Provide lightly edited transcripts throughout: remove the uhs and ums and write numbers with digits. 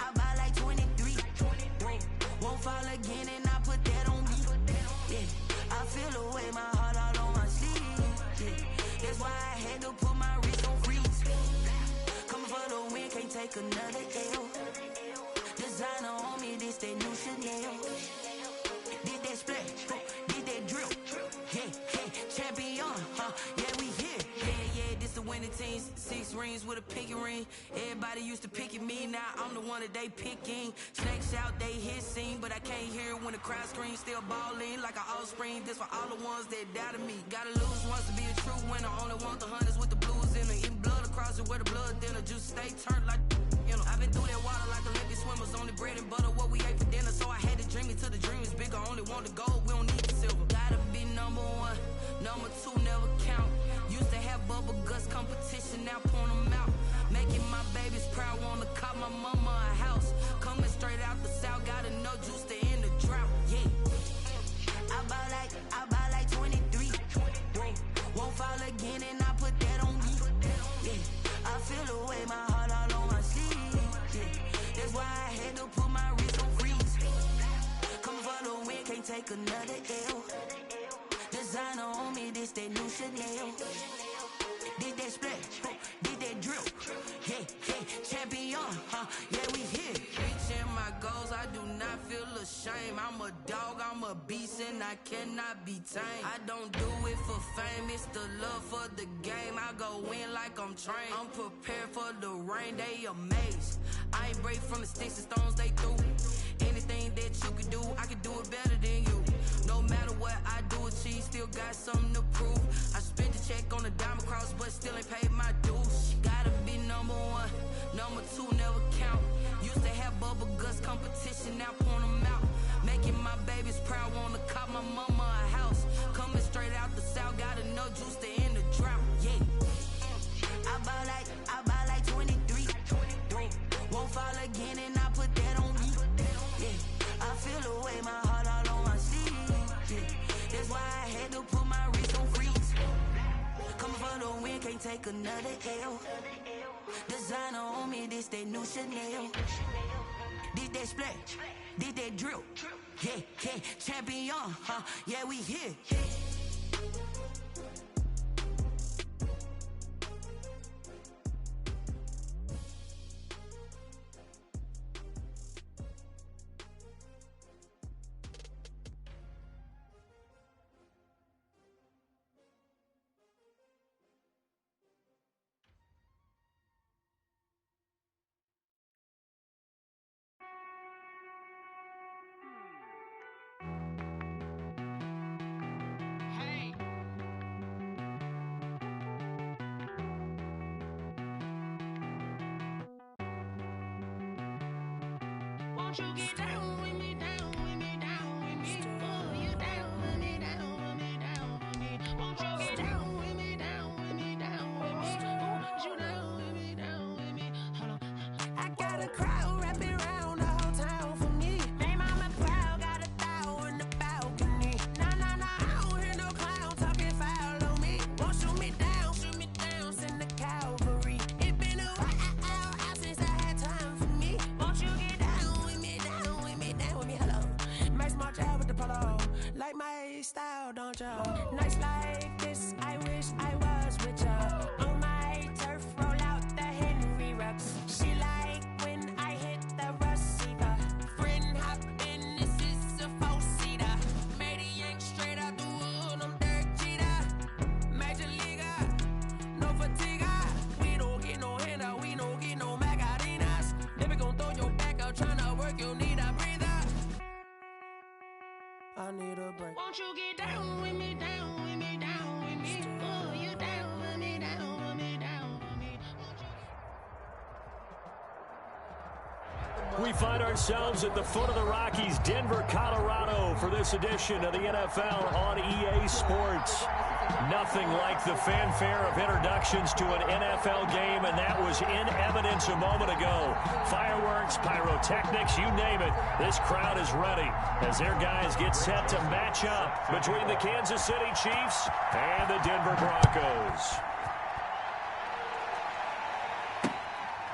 I buy like 23. Won't fall again and I put that on me. Yeah, I feel the way, my heart all on my sleeve. Yeah, that's why I had to put my wrist on freeze. Coming for the win, can't take another L. Designer on me, this that new Chanel. Did that splash, did that drill. Yeah, champion, yeah, we here. Yeah, this the winning team. 6 rings with a pinky ring. Everybody used to pick at me, now I'm the one that they picking. Snakes out, they hit scene, but I can't hear it when the crowd screams. Still balling like an offspring. This for all the ones that doubted me. Gotta lose once to be a true winner. Only want the hunters with the blues in it. Eating blood across it where the blood thinner. Just stay turned like, you know. I've been through that water like Olympic swimmers. Only bread and butter, what we ate for dinner. So I had to dream it till the dream is bigger. Only want the gold, we don't need the silver. Gotta be number 1, number 2 never count. Used to have bubble guts competition, now point them out. Making my babies proud, wanna cop my mama a house. Coming straight out the south, got enough juice to end the drought. Yeah, I buy like 23. Won't fall again and I put that on me. Yeah, I feel the way, my heart all on my sleeve. Yeah, that's why I had to put my wrist on freeze. Coming for the win, can't take another L. Designer on me, this that new Chanel. Did that splash, did that drill. Yeah, champion, yeah, we here. Reaching my goals, I do not feel ashamed. I'm a dog, I'm a beast, and I cannot be tamed. I don't do it for fame, it's the love for the game. I go in like I'm trained. I'm prepared for the rain, they amazed. I ain't break from the sticks and stones they threw. Anything that you can do, I can do it better than you. No matter what I do, achieve, still got something to prove. I spent the check on the diamond cross, but still ain't paid my dues. Gotta be number 1, number 2 never count. Used to have bubble guts competition, now point them out. Making my babies proud, wanna cop my mama a house. Coming straight out the south, got enough juice to end the drought. Yeah, I buy like 23. Won't fall again and I put that on me. Yeah, I feel the way, my heart all on my sleeve. Yeah, that's why I had to put my wrist on freeze. Coming for the win, can't take another L. Designer on me, this that new Chanel. Did that splash, did that drill. Yeah, champion, yeah, we here. Won't you get down with me, down with me, down with me? Oh, you down with me, down with me, down with me. Won't you get down with me, down with me, down with me? Oh, you down with me, down with me? Hold on. I got a crowd wrapping around the whole town for me. They mama proud, got a thou in the balcony. Nah, I don't hear no clown talking foul on me. Won't shoot me down, send the cavalry. It been a while since I had time for me. Won't you get down with me, down with me, down with me? Hello. Max March out with the polo. Like my style, don't ya? Nights like this, I wish I was with ya. On my turf, roll out the Henry Rux. She like when I hit the receiver. Friend hop in, this is a 4-seater. Made a yank straight out the wood, I'm Derek Jeter. Major leaguer, no fatigue. We don't get no handout, we don't get no Magarinas. Never gon' throw your back out, tryna work, you need a breather. I need a break. Won't you get down with me, down with me, down with me? Oh, you down with me, down with me, down with me? We find ourselves at the foot of the Rockies, Denver, Colorado, for this edition of the NFL on EA Sports. Nothing like the fanfare of introductions to an NFL game, and that was in evidence a moment ago. Fireworks, pyrotechnics, you name it. This crowd is ready as their guys get set to match up between the Kansas City Chiefs and the Denver Broncos.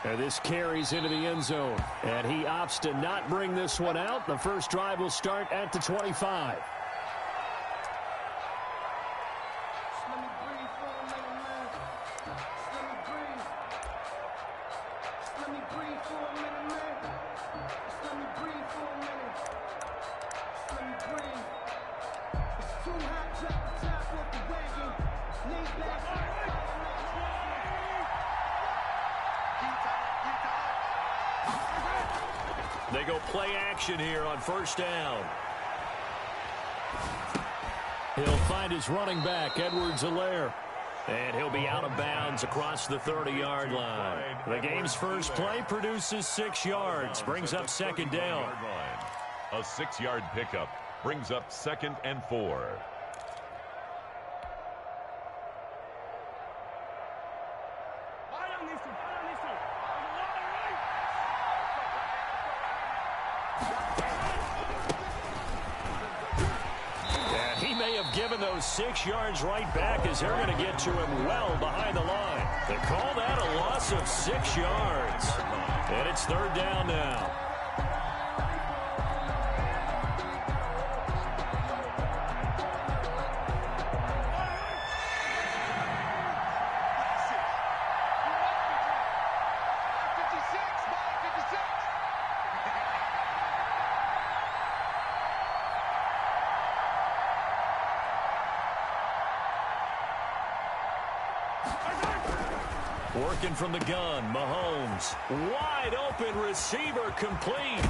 And this carries into the end zone, and he opts to not bring this one out. The first drive will start at the 25. They go play action here on first down. He'll find his running back, Edwards-Helaire. And he'll be out of bounds across the 30-yard line. The game's first play produces 6 yards, brings up second down. A 6-yard pickup brings up 2nd and 4. Given those 6 yards right back as they're going to get to him well behind the line. They call that a loss of 6 yards. And it's third down now. Working from the gun, Mahomes. Wide open receiver complete.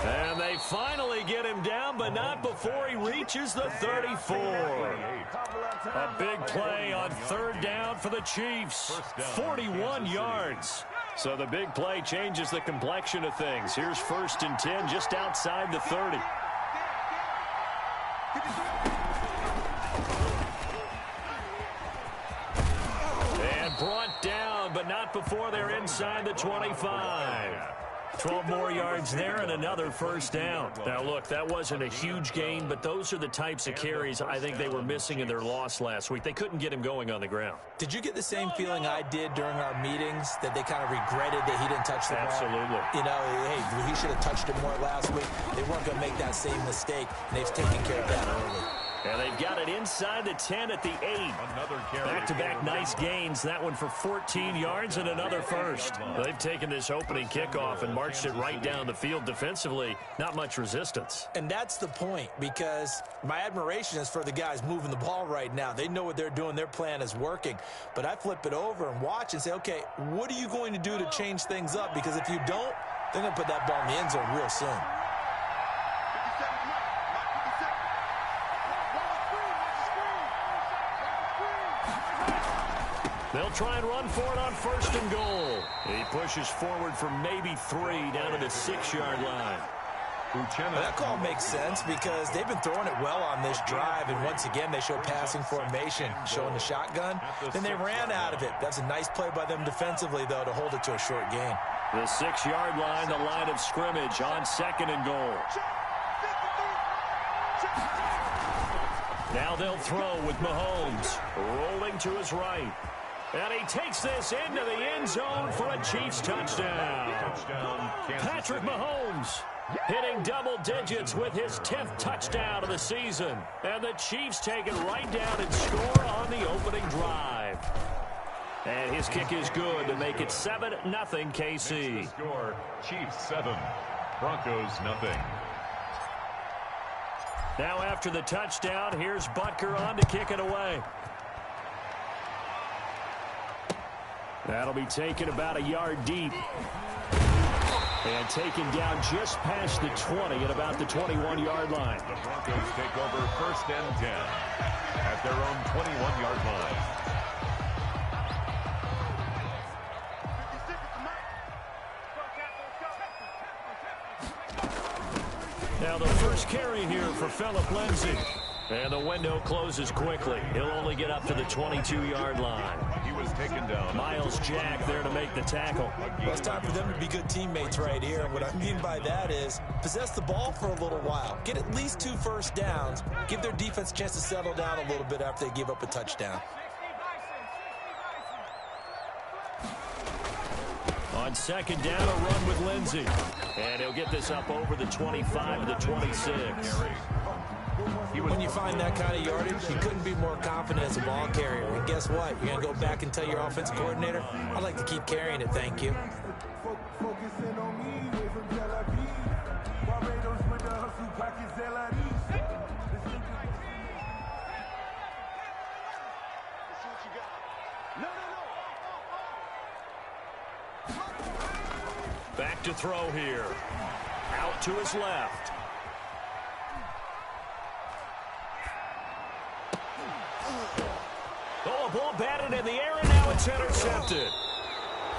And they finally get him down, but not before he reaches the 34. A big play on third down for the Chiefs. 41 yards. So the big play changes the complexion of things. Here's 1st and 10 just outside the 30. Brought down, but not before they're inside the 25. 12 more yards there and another first down. Now, look, that wasn't a huge gain, but those are the types of carries I think they were missing in their loss last week. They couldn't get him going on the ground. Did you get the same feeling I did during our meetings, that they kind of regretted that he didn't touch the ball? Absolutely. You know, hey, he should have touched it more last week. They weren't going to make that same mistake, and they've taken care of that early. And they've got it inside the 10 at the 8. Back-to-back nice gains. That one for 14 yards and another first. They've taken this opening kickoff and marched it right down the field defensively. Not much resistance. And that's the point, because my admiration is for the guys moving the ball right now. They know what they're doing. Their plan is working. But I flip it over and watch and say, okay, what are you going to do to change things up? Because if you don't, they're going to put that ball in the end zone real soon. They'll try and run for it on 1st and goal. He pushes forward for maybe 3 down to the 6-yard line. That call makes sense because they've been throwing it well on this drive, and once again they show passing formation, showing the shotgun. Then they ran out of it. That's a nice play by them defensively, though, to hold it to a short gain. The 6-yard line, the line of scrimmage on 2nd and goal. Now they'll throw with Mahomes rolling to his right. And he takes this into the end zone for a Chiefs touchdown. Patrick Mahomes hitting double digits with his 10th touchdown of the season. And the Chiefs take it right down and score on the opening drive. And his kick is good to make it 7-0 KC. Score, Chiefs 7, Broncos 0. Now after the touchdown, here's Butker on to kick it away. That'll be taken about a yard deep. And taken down just past the 20 at about the 21-yard line. The Broncos take over 1st and 10 at their own 21-yard line. Now the first carry here for Phillip Lindsay. And the window closes quickly. He'll only get up to the 22-yard line. He was taken down. Miles Jack there to make the tackle. Well, it's time for them to be good teammates right here. And what I mean by that is possess the ball for a little while. Get at least 2 first downs. Give their defense a chance to settle down a little bit after they give up a touchdown. On second down, a run with Lindsey. And he'll get this up over the 25 to the 26. When you find that kind of yardage, you couldn't be more confident as a ball carrier. And guess what? You're going to go back and tell your offensive coordinator, I'd like to keep carrying it, thank you. Back to throw here. Out to his left. Oh, a ball batted in the air, and now it's intercepted.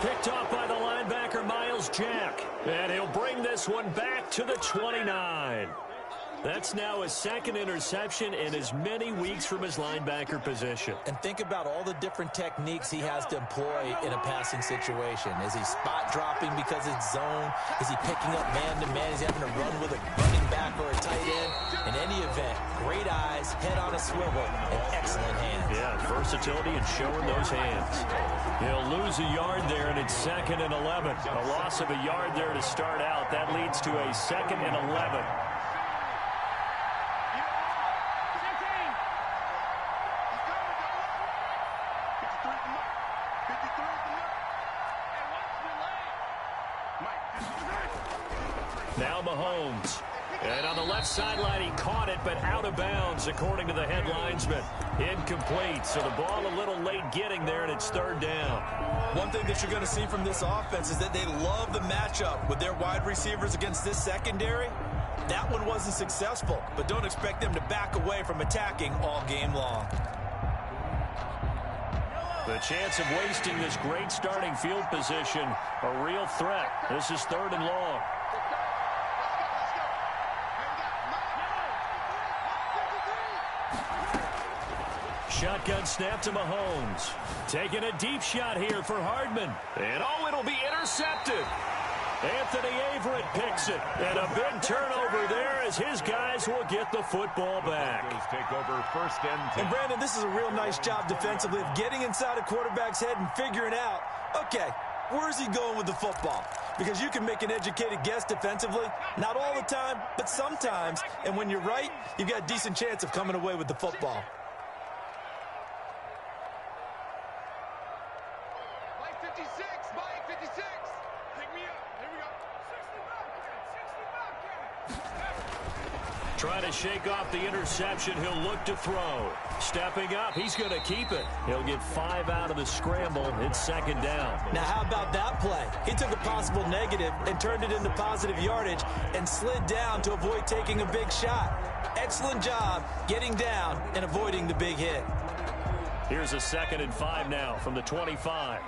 Picked off by the linebacker, Miles Jack. And he'll bring this one back to the 29. That's now his second interception in as many weeks from his linebacker position. And think about all the different techniques he has to employ in a passing situation. Is he spot dropping because it's zone? Is he picking up man-to-man? Is he having to run with a running back or a tight end? In any event, great eyes, head on a swivel, and excellent hands. Yeah, versatility and showing those hands. He'll lose a yard there, and it's 2nd and 11. A loss of a yard there to start out. That leads to a 2nd and 11. Now Mahomes. And on the left sideline, he caught it, but out of bounds, according to the head linesman. Incomplete, so the ball a little late getting there, and it's 3rd down. One thing that you're going to see from this offense is that they love the matchup with their wide receivers against this secondary. That one wasn't successful, but don't expect them to back away from attacking all game long. The chance of wasting this great starting field position, a real threat. This is 3rd and long. Shotgun snap to Mahomes. Taking a deep shot here for Hardman. And oh, it'll be intercepted. Anthony Averett picks it. And a big turnover there as his guys will get the football back. Take over 1st and 10. And Brandon, this is a real nice job defensively of getting inside a quarterback's head and figuring out, okay, where's he going with the football? Because you can make an educated guess defensively, not all the time, but sometimes. And when you're right, you've got a decent chance of coming away with the football. Trying to shake off the interception. He'll look to throw. Stepping up. He's going to keep it. He'll get 5 out of the scramble. It's 2nd down. Now, how about that play? He took a possible negative and turned it into positive yardage and slid down to avoid taking a big shot. Excellent job getting down and avoiding the big hit. Here's a 2nd and 5 now from the 25.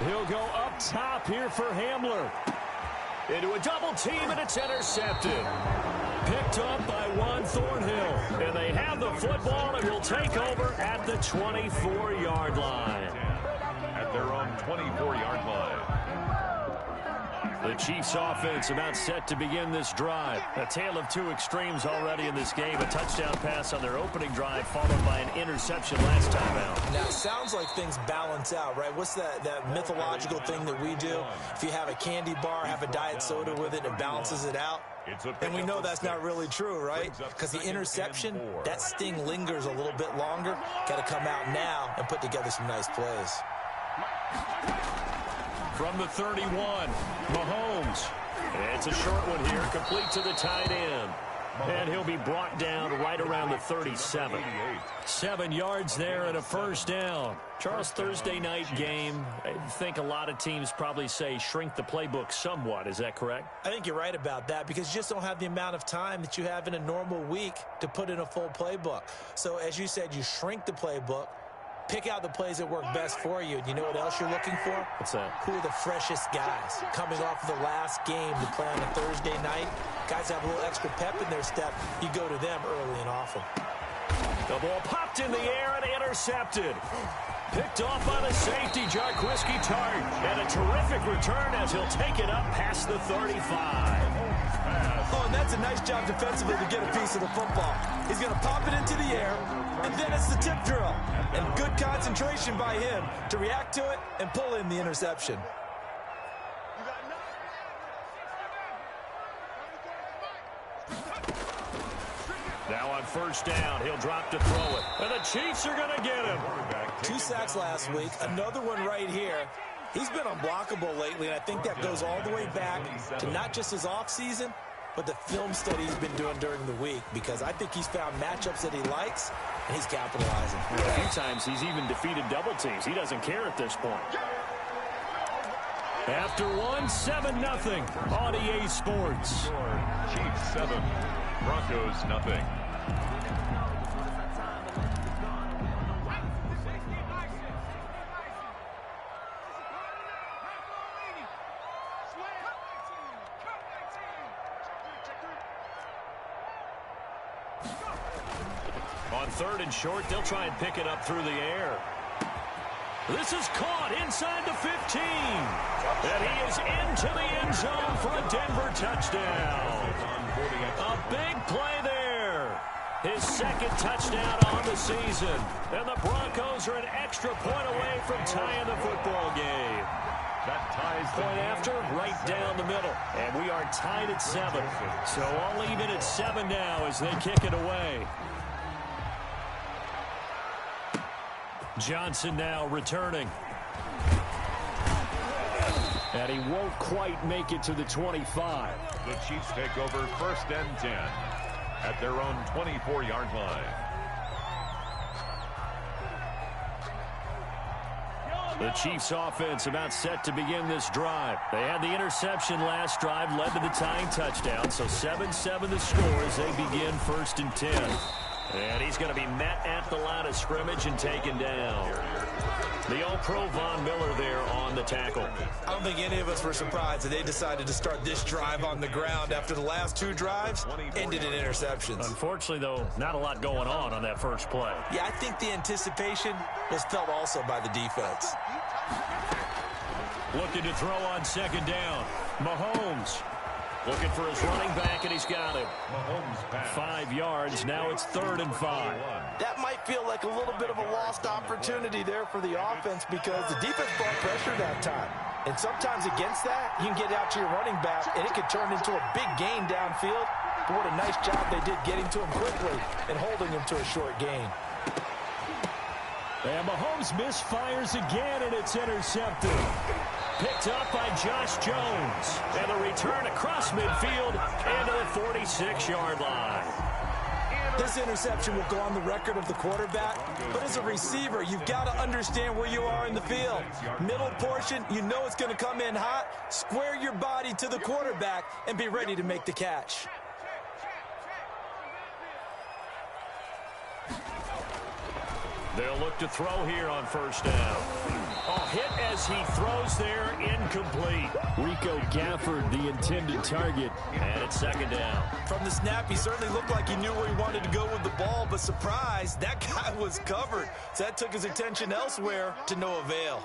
He'll go up top here for Hamler. Into a double team, and it's intercepted. Picked up by Juan Thornhill. And they have the football, and will take over at the 24-yard line. At their own 24-yard line. The Chiefs offense about set to begin this drive. A tale of 2 extremes already in this game. A touchdown pass on their opening drive, followed by an interception last time out. Now, it sounds like things balance out, right? What's that mythological thing that we do? If you have a candy bar, have a diet soda with it, it balances it out. And we know that's not really true, right? Because the interception, that sting lingers a little bit longer. Got to come out now and put together some nice plays. From the 31, Mahomes. It's a short one here, complete to the tight end. And he'll be brought down right around the 37. 7 yards there and a 1st down. Charles, Thursday night game, I think a lot of teams probably say shrink the playbook somewhat. Is that correct? I think you're right about that because you just don't have the amount of time that you have in a normal week to put in a full playbook. So as you said, you shrink the playbook. Pick out the plays that work best for you. And you know what else you're looking for? What's that? Who are the freshest guys? Coming off of the last game to play on a Thursday night, guys have a little extra pep in their step. You go to them early and often. The ball popped in the air and intercepted. Picked off by the safety, Jarquiski Tartt. And a terrific return as he'll take it up past the 35. Oh, and that's a nice job defensively to get a piece of the football. He's going to pop it into the air, and then it's the tip drill. And good concentration by him to react to it and pull in the interception. Now on first down, he'll drop to throw it. And the Chiefs are going to get him. 2 sacks last week, another one right here. He's been unblockable lately, and I think that goes all the way back to not just his offseason, but the film study he's been doing during the week, because I think he's found matchups that he likes, and he's capitalizing. A few times he's even defeated double teams. He doesn't care at this point. After one, 7-0 on EA Sports. Chiefs 7, Broncos nothing. On 3rd and short, they'll try and pick it up through the air. This is caught inside the 15. And he is into the end zone for a Denver touchdown. A big play there. His 2nd touchdown on the season. And the Broncos are an extra point away from tying the football game. That ties the Point after, right down the middle. And we are tied at 7. So I'll leave it at 7 now as they kick it away. Johnson now returning. And he won't quite make it to the 25. The Chiefs take over 1st and 10 at their own 24-yard line. The Chiefs offense about set to begin this drive. They had the interception last drive, led to the tying touchdown. So 7-7 the score as they begin 1st and 10. And he's going to be met at the line of scrimmage and taken down. The All-Pro Von Miller there on the tackle. I don't think any of us were surprised that they decided to start this drive on the ground after the last 2 drives ended in interceptions. Unfortunately, though, not a lot going on that first play. Yeah, I think the anticipation was felt also by the defense. Looking to throw on 2nd down. Mahomes looking for his running back, and he's got him. Mahomes pass. 5 yards. Now it's 3rd and 5. That might feel like a little bit of a lost opportunity there for the offense because the defense brought pressure that time. And sometimes against that, you can get out to your running back, and it could turn into a big gain downfield. But what a nice job they did getting to him quickly and holding him to a short gain. And Mahomes misfires again, and it's intercepted. Picked up by Josh Jones. And the return across midfield into the 46-yard line. This interception will go on the record of the quarterback, but as a receiver, you've got to understand where you are in the field. Middle portion, you know it's going to come in hot. Square your body to the quarterback and be ready to make the catch. They'll look to throw here on 1st down. Oh, hit as he throws there, incomplete. Rico Gafford, the intended target, and it's 2nd down. From the snap, he certainly looked like he knew where he wanted to go with the ball, but surprise, that guy was covered. So that took his attention elsewhere to no avail.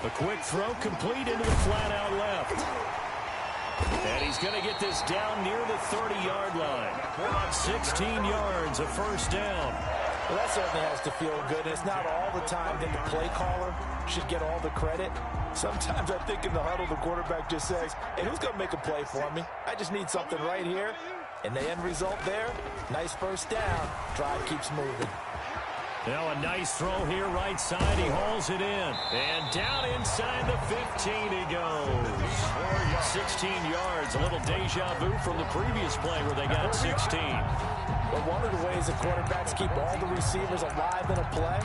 A quick throw complete into the flat out left. And he's going to get this down near the 30-yard line. On 16 yards, a 1st down. Well, that certainly has to feel good. It's not all the time that the play caller should get all the credit. Sometimes I think in the huddle, the quarterback just says, hey, who's going to make a play for me? I just need something right here. And the end result there, nice 1st down. Drive keeps moving. Now a nice throw here right side. He hauls it in. And down inside the 15 he goes. 16 yards. A little deja vu from the previous play where they got 16. But one of the ways the quarterbacks keep all the receivers alive in a play,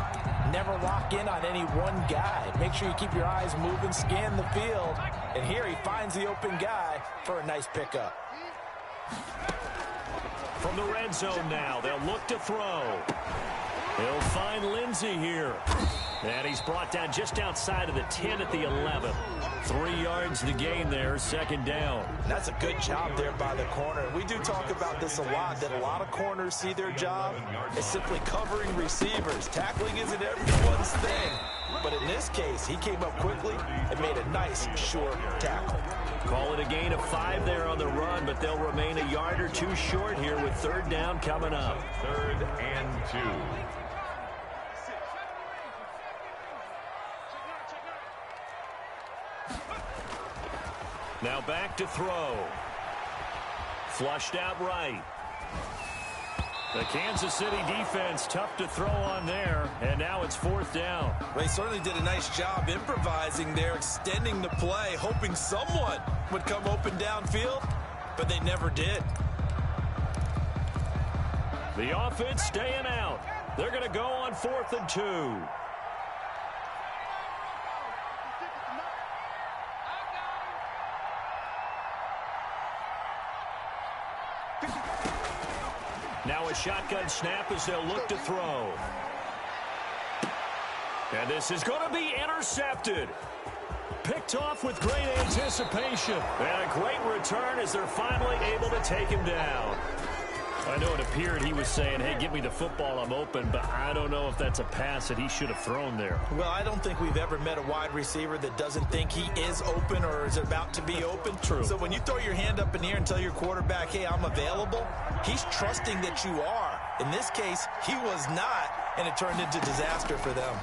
never lock in on any one guy. Make sure you keep your eyes moving, scan the field. And here he finds the open guy for a nice pickup. from the red zone now. They'll look to throw. He'll find Lindsey here. And he's brought down just outside of the 10 at the 11. 3 yards to gain there, second down. That's a good job there by the corner. We do talk about this a lot, that a lot of corners see their job as simply covering receivers. Tackling isn't everyone's thing. But in this case, he came up quickly and made a nice, short tackle. Call it a gain of 5 there on the run, but they'll remain a yard or two short here with third down coming up. 3rd and 2. Now back to throw. Flushed out right. The Kansas City defense tough to throw on there, and now it's 4th down. They certainly did a nice job improvising there, extending the play, hoping someone would come open downfield, but they never did. The offense staying out. They're going to go on 4th and 2. Now a shotgun snap as they'll look to throw. And this is going to be intercepted. Picked off with great anticipation. And a great return as they're finally able to take him down. I know it appeared he was saying, hey, give me the football, I'm open, but I don't know if that's a pass that he should have thrown there. Well, I don't think we've ever met a wide receiver that doesn't think he is open or is about to be open. True. So when you throw your hand up in the air and tell your quarterback, hey, I'm available, he's trusting that you are. In this case, he was not, and it turned into disaster for them.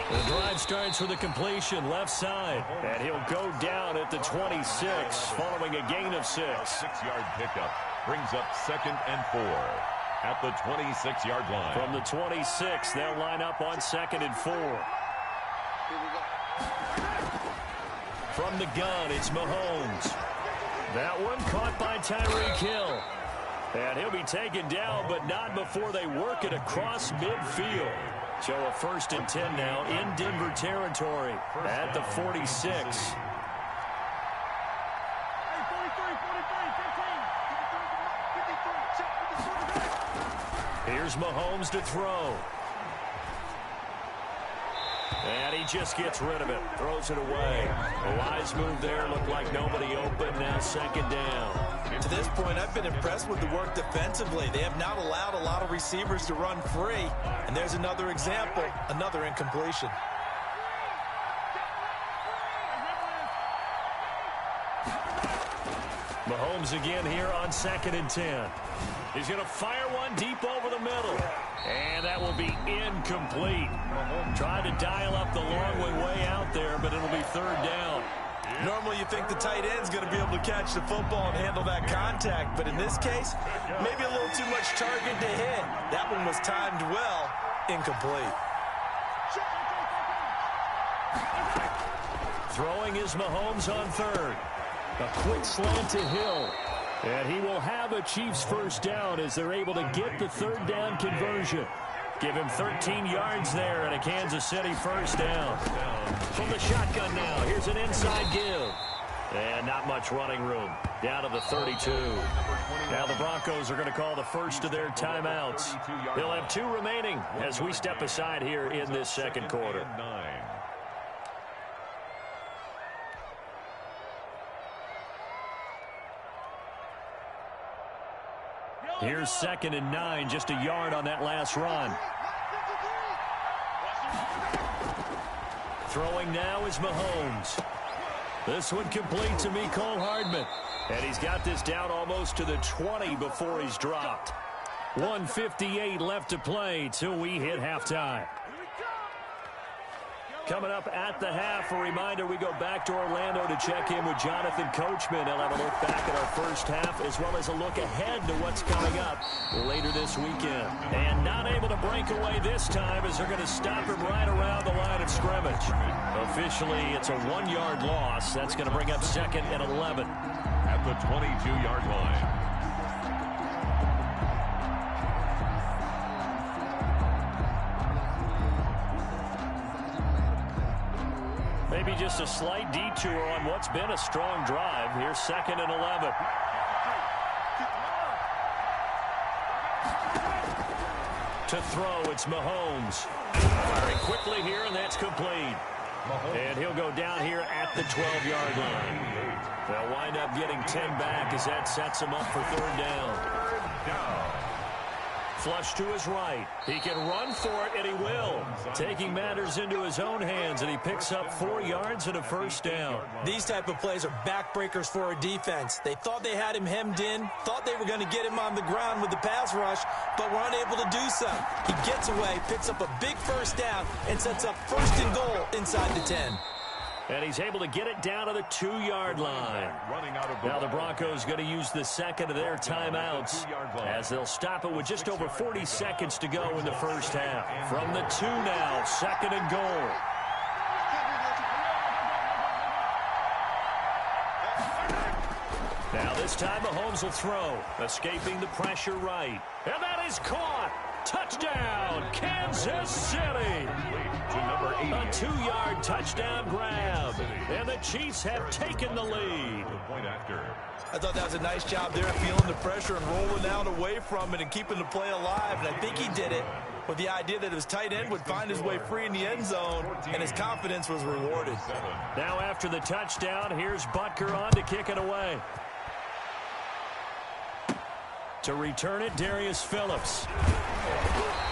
The drive starts with a completion left side, and he'll go down at the 26 following a gain of 6. 6-yard pickup brings up 2nd and 4 at the 26-yard line. From the 26, they'll line up on 2nd and 4. From the gun, it's Mahomes. That one caught by Tyreek Hill. And he'll be taken down, but not before they work it across midfield. So a 1st and 10 now in Denver territory at the 46. Here's Mahomes to throw. And he just gets rid of it. Throws it away. A wise move there. Looked like nobody open. Now 2nd down. To this point, I've been impressed with the work defensively. They have not allowed a lot of receivers to run free. And there's another example, another incompletion. Mahomes again here on 2nd and 10. He's going to fire one deep over the middle. And that will be incomplete. Trying to dial up the long way out there, but it'll be 3rd down. Normally you think the tight end's going to be able to catch the football and handle that contact, but in this case, maybe a little too much target to hit. That one was timed well, incomplete. Throwing is Mahomes on 3rd. A quick slant to Hill. And he will have a Chiefs 1st down as they're able to get the 3rd down conversion. Give him 13 yards there and a Kansas City 1st down. From the shotgun now, here's an inside give. And not much running room. Down to the 32. Now the Broncos are going to call the first of their timeouts. They'll have 2 remaining as we step aside here in this 2nd quarter. Here's 2nd and 9, just a yard on that last run. Throwing now is Mahomes. This one complete to Mecole Hardman. And he's got this down almost to the 20 before he's dropped. 1:58 left to play till we hit halftime. Coming up at the half, a reminder, we go back to Orlando to check in with Jonathan Coachman. He'll have a look back at our first half as well as a look ahead to what's coming up later this weekend. And not able to break away this time as they're going to stop him right around the line of scrimmage. Officially, it's a 1-yard loss. That's going to bring up 2nd and 11. At the 22-yard line. Maybe just a slight detour on what's been a strong drive. Here's 2nd and 11. To throw, it's Mahomes. Firing quickly here, and that's complete. And he'll go down here at the 12-yard line. They'll wind up getting 10 back as that sets him up for third down. Flush to his right. He can run for it, and he will. Taking matters into his own hands, and he picks up 4 yards and a first down. These type of plays are backbreakers for a defense. They thought they had him hemmed in, thought they were going to get him on the ground with the pass rush, but were unable to do so. He gets away, picks up a big first down, and sets up first and goal inside the 10. And he's able to get it down to the 2-yard line. Now the Broncos going to use the second of their timeouts as they'll stop it with just over 40 seconds to go in the first half. From the 2 now, second and goal. Now this time Mahomes will throw, escaping the pressure right. And that is caught. Touchdown, Kansas City. A 2-yard touchdown grab. And the Chiefs have taken the lead. I thought that was a nice job there, feeling the pressure and rolling out away from it and keeping the play alive. And I think he did it with the idea that his tight end would find his way free in the end zone, and his confidence was rewarded. Now after the touchdown, here's Butker on to kick it away. To return it, Darius Phillips.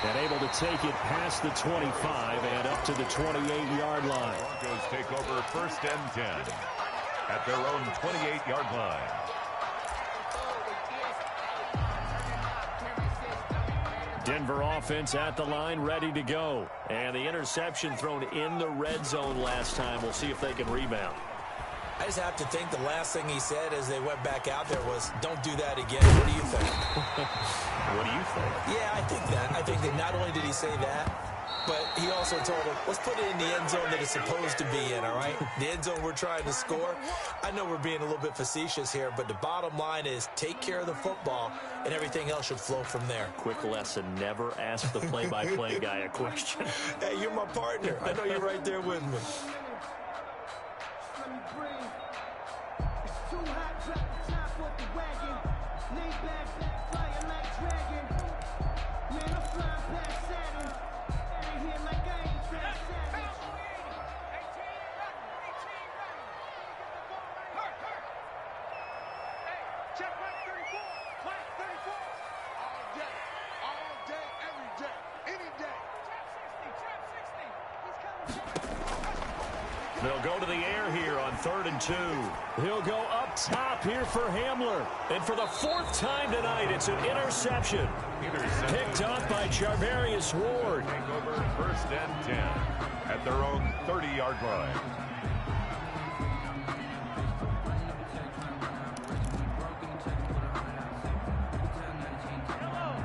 And able to take it past the 25 and up to the 28-yard line. Broncos take over first and 10 at their own 28-yard line. Denver offense at the line, ready to go. And the interception thrown in the red zone last time. We'll see if they can rebound. I just have to think the last thing he said as they went back out there was, don't do that again. What do you think? What do you think? Yeah, I think that. I think that not only did he say that, but he also told him, let's put it in the end zone that it's supposed to be in, all right? The end zone we're trying to score. I know we're being a little bit facetious here, but the bottom line is take care of the football, and everything else should flow from there. Quick lesson, never ask the play-by-play guy a question. Hey, you're my partner. I know you're right there with me. They'll go to the air here on 3rd and 2. He'll go up top here for Hamler. And for the 4th time tonight, it's an interception. Picked up by Charvarius Ward. Over first and 10 at their own 30-yard line.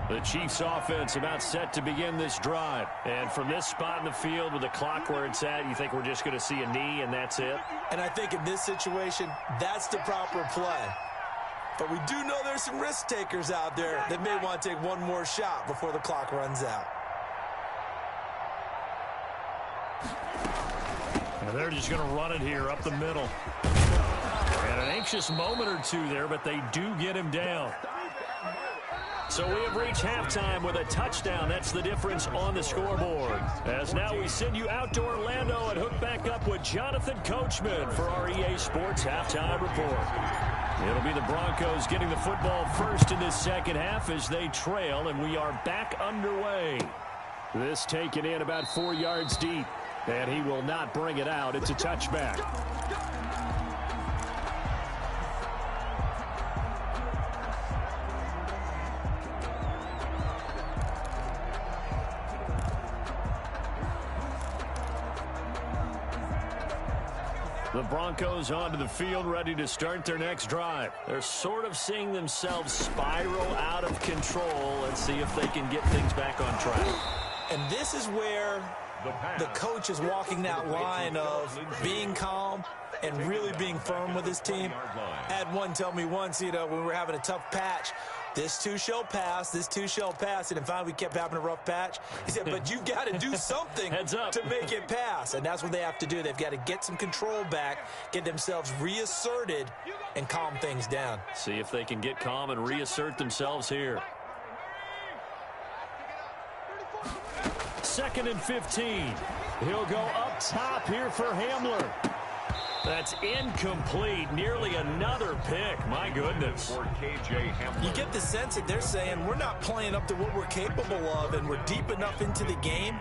The Chiefs offense about set to begin this drive. And from this spot in the field with the clock where it's at, you think we're just going to see a knee and that's it? And I think in this situation, that's the proper play. But we do know there's some risk takers out there that may want to take one more shot before the clock runs out. And they're just going to run it here up the middle. And an anxious moment or two there, but they do get him down. So we have reached halftime with a touchdown. That's the difference on the scoreboard. As now we send you out to Orlando and hook back up with Jonathan Coachman for our EA Sports Halftime Report. It'll be the Broncos getting the football first in this second half as they trail, and we are back underway. This taken in about 4 yards deep, and he will not bring it out. It's a touchback. The Broncos onto the field, ready to start their next drive. They're sort of seeing themselves spiral out of control. Let's see if they can get things back on track. And this is where the coach is walking that line of being calm and really being firm with his team. I had one tell me once, when we were having a tough patch, this too shall pass, this too shall pass. And finally we kept having a rough patch. He said, but you've got to do something to make it pass. And that's what they have to do. They've got to get some control back, get themselves reasserted, and calm things down. See if they can get calm and reassert themselves here. 2nd and 15. He'll go up top here for Hamler. That's incomplete. Nearly another pick. My goodness. For KJ Hamler. You get the sense that they're saying we're not playing up to what we're capable of, and we're deep enough into the game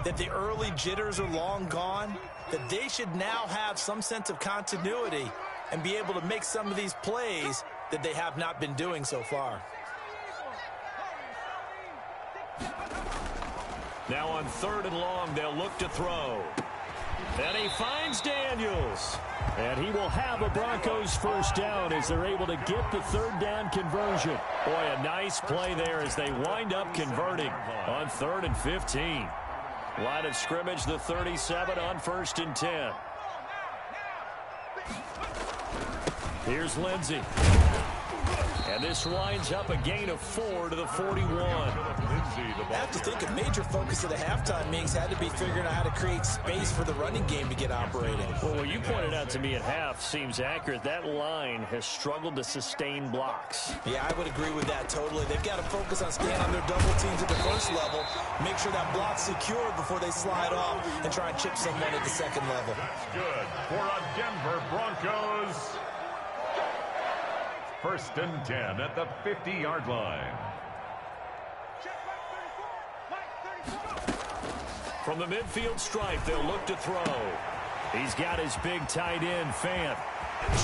that the early jitters are long gone, that they should now have some sense of continuity and be able to make some of these plays that they have not been doing so far. Now on 3rd and long, they'll look to throw. And he finds Daniels. And he will have a Broncos first down as they're able to get the 3rd down conversion. Boy, a nice play there as they wind up converting on 3rd and 15. Line of scrimmage, the 37 on 1st and 10. Here's Lindsey. And this winds up a gain of 4 to the 41. I have to think a major focus of the halftime meetings had to be figuring out how to create space for the running game to get operating. Well, what you pointed out to me at half seems accurate. That line has struggled to sustain blocks. Yeah, I would agree with that totally. They've got to focus on staying on their double teams at the first level, make sure that block's secured before they slide off and try and chip someone at the second level. Good for a Denver Broncos. 1st and 10 at the 50-yard line. From the midfield stripe, they'll look to throw. He's got his big tight end, Fant.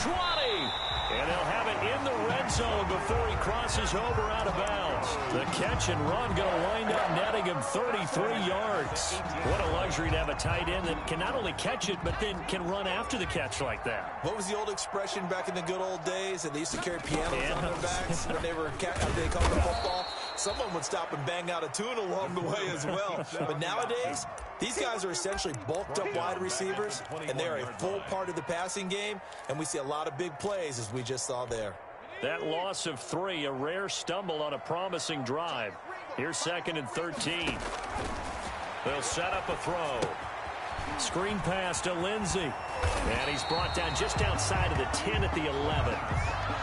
20! And they'll have it in the red zone before he crosses over out of bounds. The catch and run going to wind up netting him 33 yards. What a luxury to have a tight end that can not only catch it, but then can run after the catch like that. What was the old expression back in the good old days that they used to carry pianos on their backs when they were they called it football? Someone would stop and bang out a tune along the way as well. But nowadays, these guys are essentially bulked up wide receivers, and they're a full part of the passing game, and we see a lot of big plays as we just saw there. That loss of 3, a rare stumble on a promising drive. Here's 2nd and 13. They'll set up a throw. Screen pass to Lindsey. And he's brought down just outside of the 10 at the 11.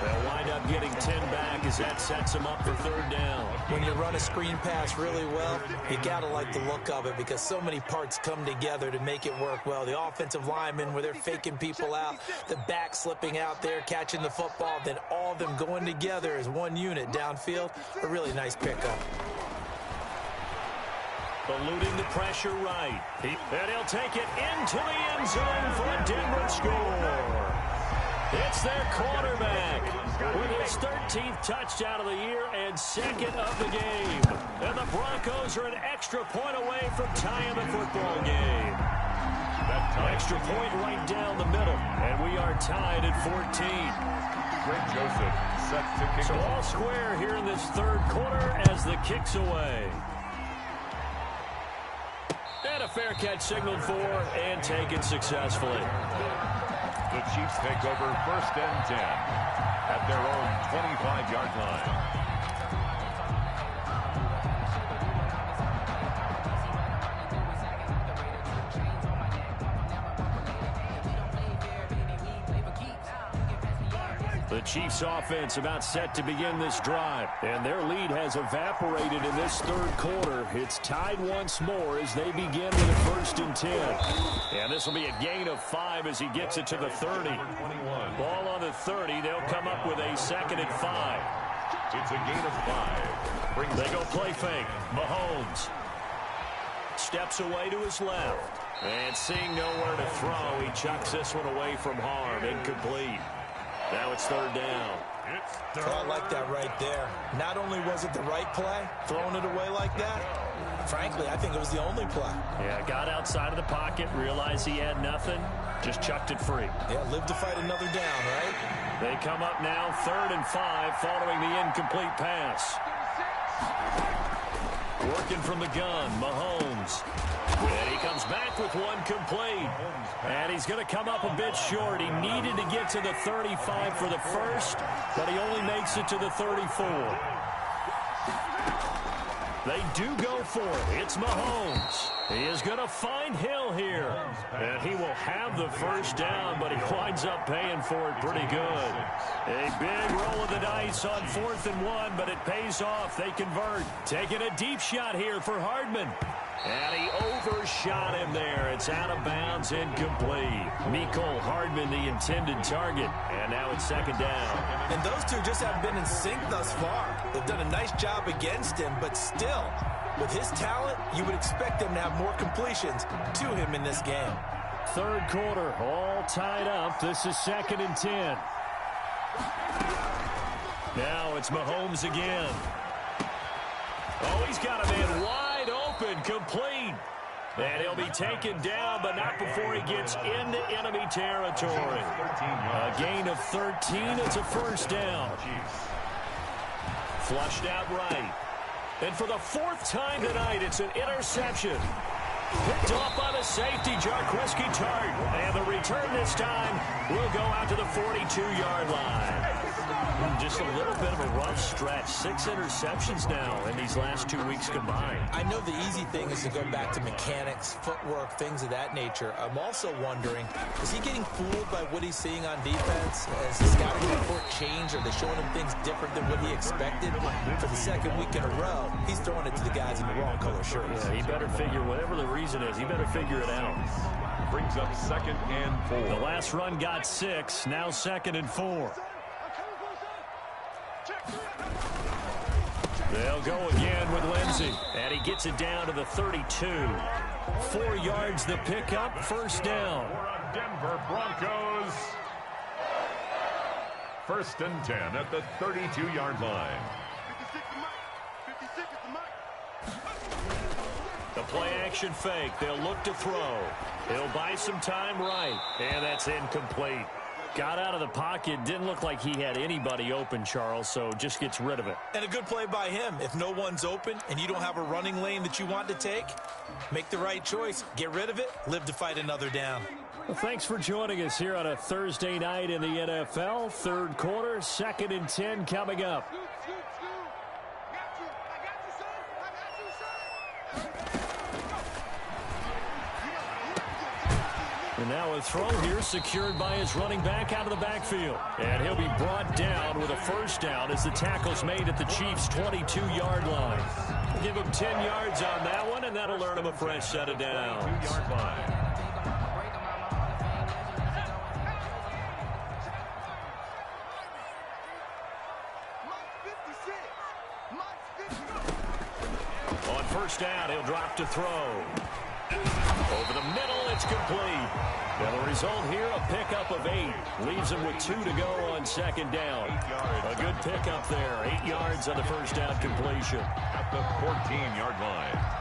They'll wind up getting 10 back as that sets him up for 3rd down. When you run a screen pass really well, you got to like the look of it because so many parts come together to make it work well. The offensive linemen where they're faking people out, the back slipping out there, catching the football, then all of them going together as one unit downfield. A really nice pickup. Eluding the pressure right. And he'll take it into the end zone for a Denver score. It's their quarterback with his 13th touchdown of the year and 2nd of the game. And the Broncos are an extra point away from tying the football game. That extra point right down the middle. And we are tied at 14. Greg Joseph set to kick. So all square here in this 3rd quarter as the kick's away. And a fair catch signaled for and taken successfully. The Chiefs take over 1st and 10 at their own 25-yard line. The Chiefs offense about set to begin this drive, and their lead has evaporated in this 3rd quarter. It's tied once more as they begin with a 1st and 10. And this will be a gain of 5 as he gets it to the 30. Ball on the 30. They'll come up with a 2nd and 5. It's a gain of 5. They go play fake. Mahomes steps away to his left. And seeing nowhere to throw, he chucks this one away from harm. Incomplete. Now it's 3rd down. I like that right there. Not only was it the right play, throwing it away like that, frankly, I think it was the only play. Yeah, got outside of the pocket, realized he had nothing, just chucked it free. Yeah, live to fight another down, right? They come up now 3rd and 5 following the incomplete pass. Working from the gun, Mahomes. And he comes back with one complete. And he's going to come up a bit short. He needed to get to the 35 for the first, but he only makes it to the 34. They do go for it. It's Mahomes. He is going to find Hill here. And he will have the first down, but he winds up paying for it pretty good. A big roll of the dice on 4th and 1, but it pays off. They convert. Taking a deep shot here for Hardman. And he overshot him there. It's out of bounds, incomplete. Mecole Hardman, the intended target. And now it's 2nd down. And those two just haven't been in sync thus far. They've done a nice job against him, but still, with his talent, you would expect them to have more completions to him in this game. 3rd quarter, all tied up. This is 2nd and 10. Now it's Mahomes again. Oh, he's got a man wide open, complete. And he'll be taken down, but not before he gets into enemy territory. A gain of 13. It's a first down. Flushed out right. And for the 4th time tonight, it's an interception. Picked off by the safety, Jarquiski Tartt. And the return this time will go out to the 42-yard line. Just a little bit of a rough stretch. 6 interceptions now in these last 2 weeks combined. I know the easy thing is to go back to mechanics, footwork, things of that nature. I'm also wondering, is he getting fooled by what he's seeing on defense? Has the scouting report changed? Are they showing him things different than what he expected? For the 2nd week in a row, he's throwing it to the guys in the wrong color shirts. Yeah, he better figure, whatever the reason is, he better figure it out. Brings up 2nd and 4. The last run got 6, now 2nd and 4. They'll go again with Lindsey, and he gets it down to the 32. 4 yards the pickup, first down. For a Denver Broncos. 1st and 10 at the 32-yard line. The play-action fake. They'll look to throw. He'll buy some time right, and that's incomplete. Got out of the pocket. Didn't look like he had anybody open, Charles, so just gets rid of it. And a good play by him. If no one's open and you don't have a running lane that you want to take, make the right choice. Get rid of it. Live to fight another down. Well, thanks for joining us here on a Thursday night in the NFL. 3rd quarter, 2nd and 10 coming up. And now a throw here secured by his running back out of the backfield. And he'll be brought down with a first down as the tackle's made at the Chiefs' 22-yard line. Give him 10 yards on that one, and that'll earn him a fresh set of downs. 2-yard line. On first down, he'll drop to throw. Over the middle, it's complete. Now the result here, a pickup of 8. Leaves him with 2 to go on 2nd down. A good pickup there. 8 yards on the first down completion. At the 14-yard line.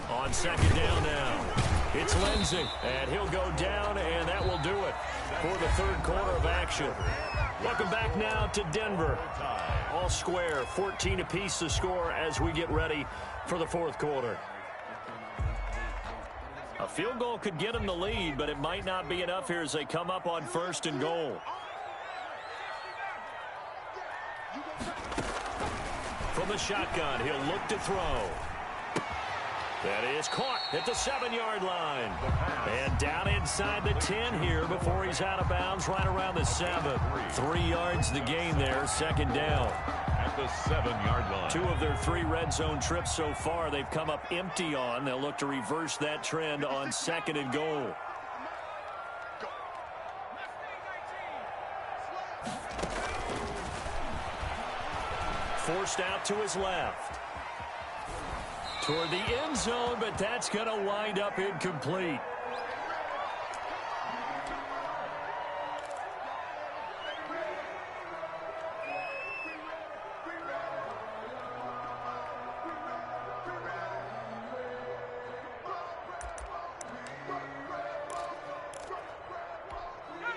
On 2nd down now, it's Lindsey, and he'll go down, and that will do it for the 3rd quarter of action. Welcome back now to Denver. All square, 14 apiece to score as we get ready for the 4th quarter. A field goal could get them the lead, but it might not be enough here as they come up on 1st and goal. From the shotgun, he'll look to throw. That is caught at the 7-yard line. And down inside the 10 here before he's out of bounds right around the 7. 3 yards the gain there, 2nd down. At the 7-yard line. 2 of their 3 red zone trips so far they've come up empty on. They'll look to reverse that trend on 2nd and goal. Forced out to his left. Toward the end zone, but that's going to wind up incomplete.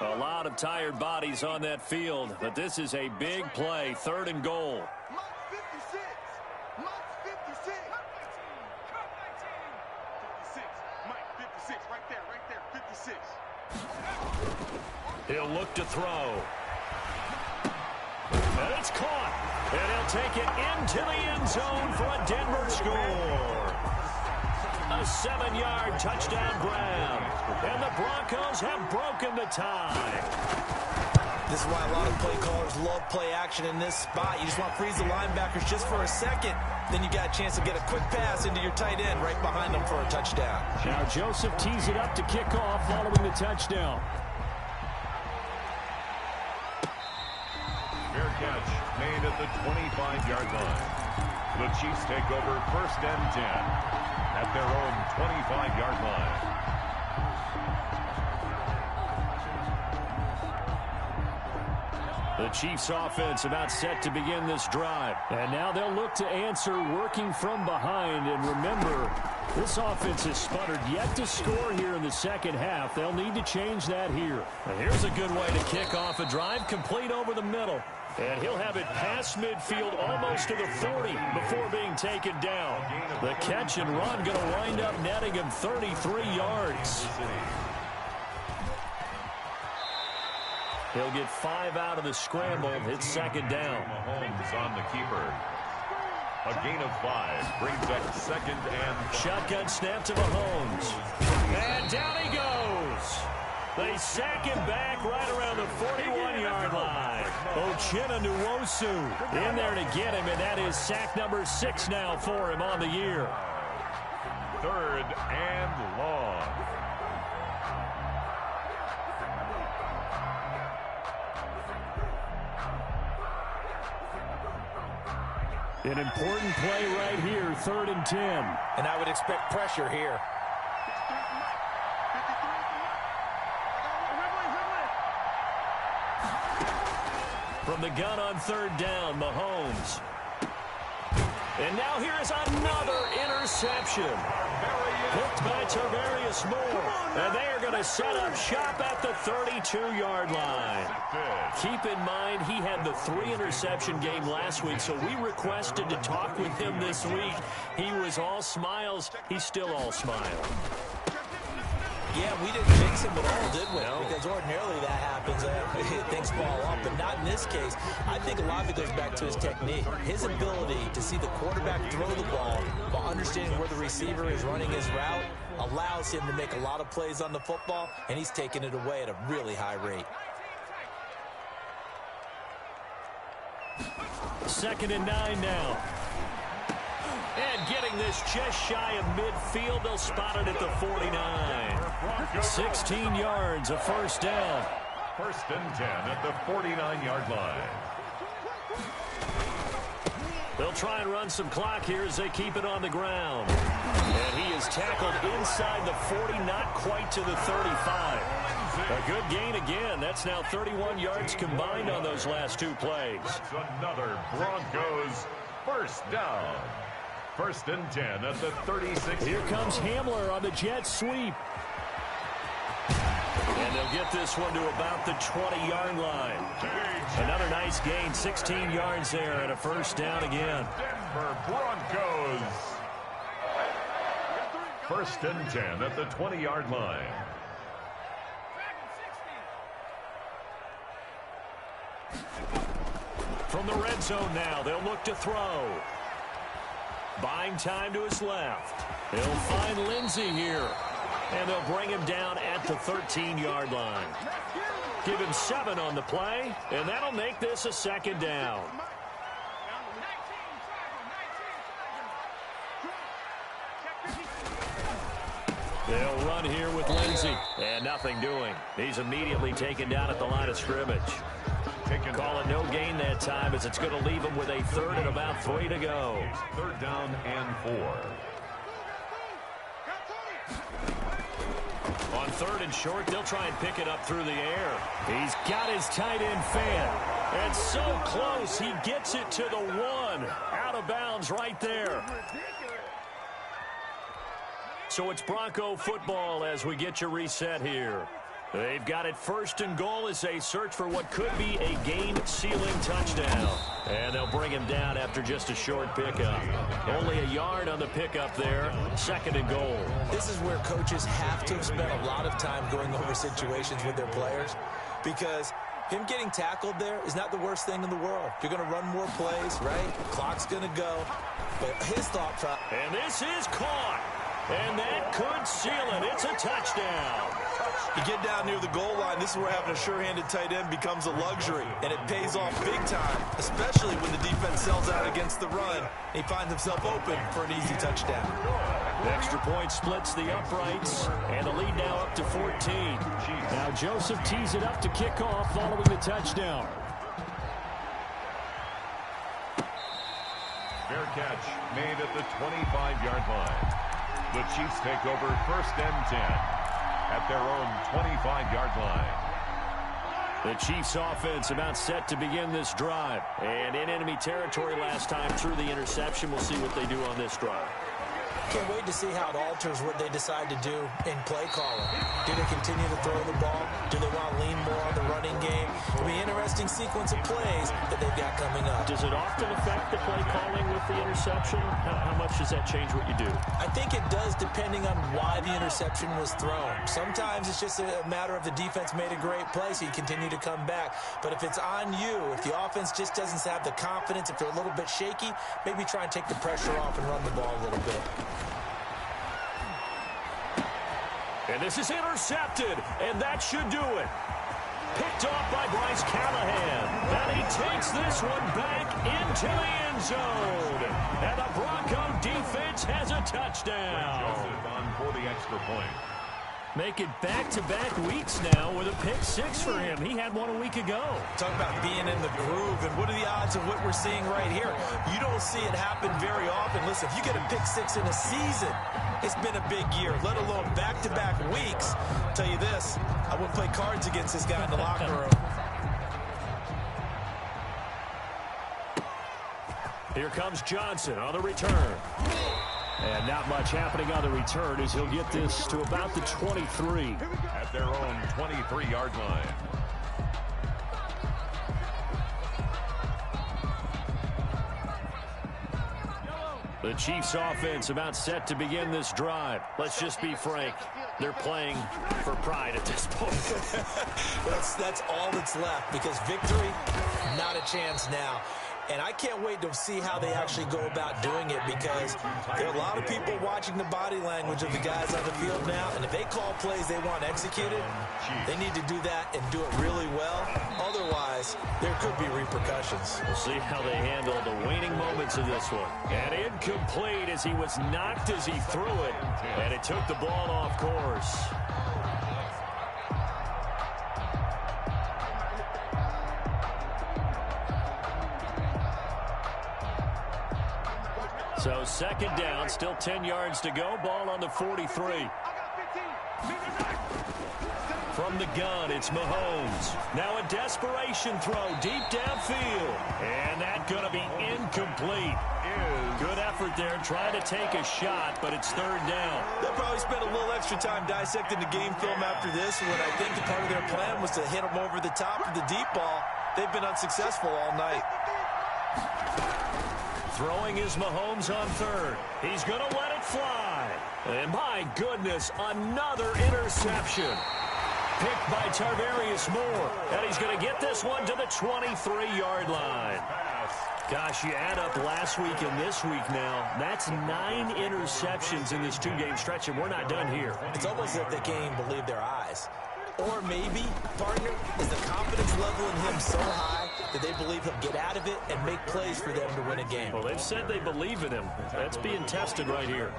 A lot of tired bodies on that field, but this is a big play, 3rd and goal. He'll look to throw. And it's caught. And he'll take it into the end zone for a Denver score. A 7-yard touchdown grab. And the Broncos have broken the tie. This is why a lot of play callers love play action in this spot. You just want to freeze the linebackers just for a second. Then you got a chance to get a quick pass into your tight end right behind them for a touchdown. Now Joseph tees it up to kick off following the touchdown. Fair catch made at the 25-yard line. The Chiefs take over 1st and 10 at their own 25-yard line. The Chiefs offense about set to begin this drive. And now they'll look to answer working from behind. And remember, this offense has sputtered yet to score here in the second half. They'll need to change that here. And here's a good way to kick off a drive, complete over the middle. And he'll have it past midfield almost to the 40 before being taken down. The catch and run going to wind up netting him 33 yards. He'll get 5 out of the scramble. It's 2nd down. Mahomes on the keeper. A gain of 5 brings up 2nd and 5. Shotgun snap to Mahomes. And down he goes. They sack him back right around the 41-yard line. Uchenna Nwosu in there to get him, and that is sack number 6 now for him on the year. 3rd and long. An important play right here, 3rd and 10. And I would expect pressure here. From the gun on 3rd down, Mahomes. And now here is another interception. Picked by Tarvarius Moore. And they are going to set up shop at the 32-yard line. Keep in mind, he had the 3-interception game last week, so we requested to talk with him this week. He was all smiles. He's still all smile. Yeah, we didn't jinx him at all, did we? No. Because ordinarily that happens. Things fall up, but not in this case. I think a lot of it goes back to his technique. His ability to see the quarterback throw the ball while understanding where the receiver is running his route allows him to make a lot of plays on the football, and he's taking it away at a really high rate. 2nd and 9 now. And getting this just shy of midfield, they'll spot it at the 49. 16 yards, a 1st down. 1st and 10 at the 49-yard line. They'll try and run some clock here as they keep it on the ground. And he is tackled inside the 40, not quite to the 35. A good gain again. That's now 31 yards combined on those last 2 plays. That's another Broncos 1st down. 1st and 10 at the 36. Here comes Hamler on the jet sweep. And they'll get this one to about the 20-yard line. Another nice gain, 16 yards there, and a 1st down again. Denver Broncos. 1st and 10 at the 20-yard line. From the red zone now, they'll look to throw. Buying time to his left. They'll find Lindsey here. And they'll bring him down at the 13-yard line. Give him 7 on the play, and that'll make this a 2nd down. They'll run here with Lindsey. And nothing doing. He's immediately taken down at the line of scrimmage. Calling no gain that time as it's going to leave him with a 3rd and about 3 to go. 3rd down and 4. On 3rd and short, they'll try and pick it up through the air. He's got his tight end fan. And so close, he gets it to the 1. Out of bounds right there. So it's Bronco football as we get you reset here. They've got it first and goal as they search for what could be a game-sealing touchdown. And they'll bring him down after just a short pickup. Only a yard on the pickup there. Second and goal. This is where coaches have to spend a lot of time going over situations with their players, because him getting tackled there is not the worst thing in the world. You're going to run more plays, right? Clock's going to go. But his thought process. And this is caught. And that could seal it. It's a touchdown. You get down near the goal line, this is where having a sure-handed tight end becomes a luxury, and it pays off big time, especially when the defense sells out against the run. He finds himself open for an easy touchdown. The extra point splits the uprights, and the lead now up to 14. Now Joseph tees it up to kick off following the touchdown. Fair catch made at the 25-yard line. The Chiefs take over first and 10 at their own 25-yard line. The Chiefs offense about set to begin this drive. And in enemy territory last time through the interception. We'll see what they do on this drive. Can't wait to see how it alters what they decide to do in play calling. Do they continue to throw the ball? Do they want to lean more on the running game? It'll be an interesting sequence of plays that they've got coming up. Does it often affect the play calling with the interception? How much does that change what you do? I think it does, depending on why the interception was thrown. Sometimes it's just a matter of the defense made a great play, so you continue to come back. But if it's on you, if the offense just doesn't have the confidence, if they're a little bit shaky, maybe try and take the pressure off and run the ball a little bit. And this is intercepted, and that should do it. Picked off by Bryce Callahan. And he takes this one back into the end zone. And the Bronco defense has a touchdown. Joseph on for the extra point. Make it back-to-back weeks now with a pick six for him. He had one a week ago. Talk about being in the groove, and what are the odds of what we're seeing right here? You don't see it happen very often. Listen, if you get a pick six in a season, it's been a big year, let alone back-to-back weeks. I'll tell you this, I wouldn't play cards against this guy in the locker room. Here comes Johnson on the return. And not much happening on the return as he'll get this to about the 23. At their own 23-yard line. The Chiefs offense about set to begin this drive. Let's just be frank. They're playing for pride at this point. That's all that's left, because victory, not a chance now. And I can't wait to see how they actually go about doing it, because there are a lot of people watching the body language of the guys on the field now, and if they call plays they want executed, they need to do that and do it really well. Otherwise, there could be repercussions. We'll see how they handle the waning moments of this one. And incomplete as he was knocked as he threw it, and it took the ball off course. So second down, still 10 yards to go. Ball on the 43. From the gun, it's Mahomes. Now a desperation throw deep downfield. And that's going to be incomplete. Good effort there, trying to take a shot, but it's third down. They'll probably spend a little extra time dissecting the game film after this, when I think the part of their plan was to hit them over the top of the deep ball. They've been unsuccessful all night. Throwing is Mahomes on third. He's going to let it fly. And my goodness, another interception. Picked by Tarvarius Moore. And he's going to get this one to the 23-yard line. Gosh, you add up last week and this week now. That's 9 interceptions in this two-game stretch, and we're not done here. It's almost as if they can't even believe their eyes. Or maybe, partner, is the confidence level in him so high that they believe he'll get out of it and make plays for them to win a game. Well, they've said they believe in him. That's being tested right here.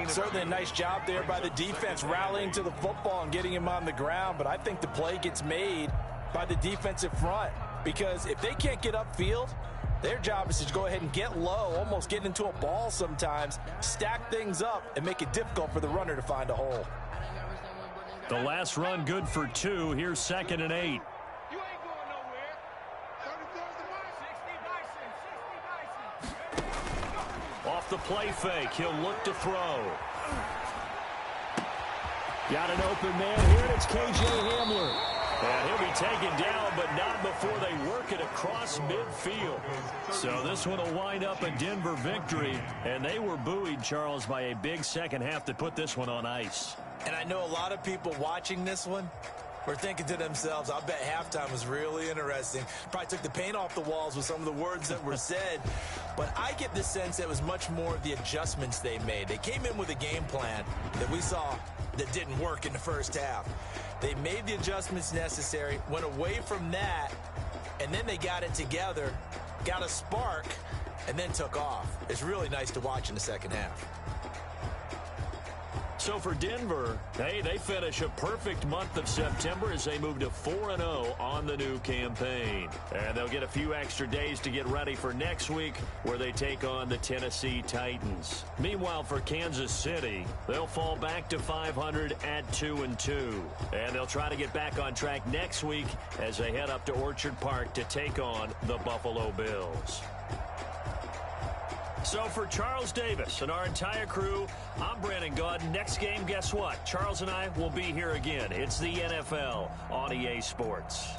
Certainly a nice job there by the defense, rallying to the football and getting him on the ground. But I think the play gets made by the defensive front, because if they can't get upfield, their job is to go ahead and get low, almost get into a ball sometimes, stack things up, and make it difficult for the runner to find a hole. The last run good for 2. Here's second and 8. You ain't going nowhere. 34's the mark. 60 Dyson. 60 Dyson. Off the play fake, he'll look to throw. Got an open man here, and it's K.J. Hamler. And he'll be taken down, but not before they work it across midfield. So this one will wind up a Denver victory, and they were buoyed, Charles, by a big second half to put this one on ice. And I know a lot of people watching this one were thinking to themselves, I bet halftime was really interesting. Probably took the paint off the walls with some of the words that were said. But I get the sense that it was much more of the adjustments they made. They came in with a game plan that we saw that didn't work in the first half. They made the adjustments necessary, went away from that, and then they got it together, got a spark, and then took off. It's really nice to watch in the second half. So for Denver, hey, they finish a perfect month of September as they move to 4-0 on the new campaign. And they'll get a few extra days to get ready for next week where they take on the Tennessee Titans. Meanwhile, for Kansas City, they'll fall back to 500 at 2-2. And they'll try to get back on track next week as they head up to Orchard Park to take on the Buffalo Bills. So for Charles Davis and our entire crew, I'm Brandon Gaudin. Next game, guess what? Charles and I will be here again. It's the NFL on EA Sports.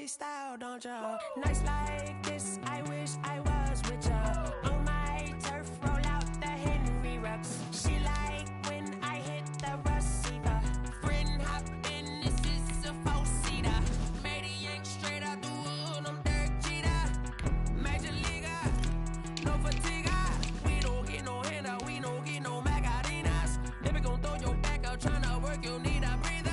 Style, don't ya? Nights like this, I wish I was with ya. On my turf, roll out the Henry Rux. She like when I hit the receiver. Friend hop in, this is a four-seater. Made a yank straight out the wood, I'm Derek Jeter. Major leaguer, no fatigue. We don't get no handout, we don't get no Macarinas. Never gon' throw your back out, tryna work, you need a breather.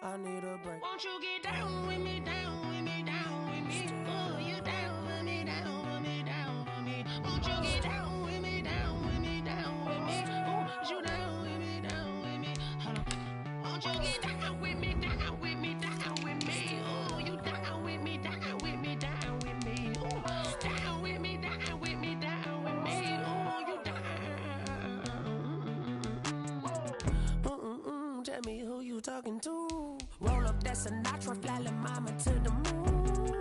I need a break. Won't you get down with me, down with me, down with me? Oh, you down with me, down with me, down with me. Won't you get down with me, down with me, down with me? Oh, you down with me, down with me? Hold on. Won't you get down with me, down with me, down with me? Oh, you down with me, down with me, down with me? Oh, down with me, down with me, down with me? Oh, you down. Tell me who you talking to. Roll up that Sinatra, fly la mama to the moon.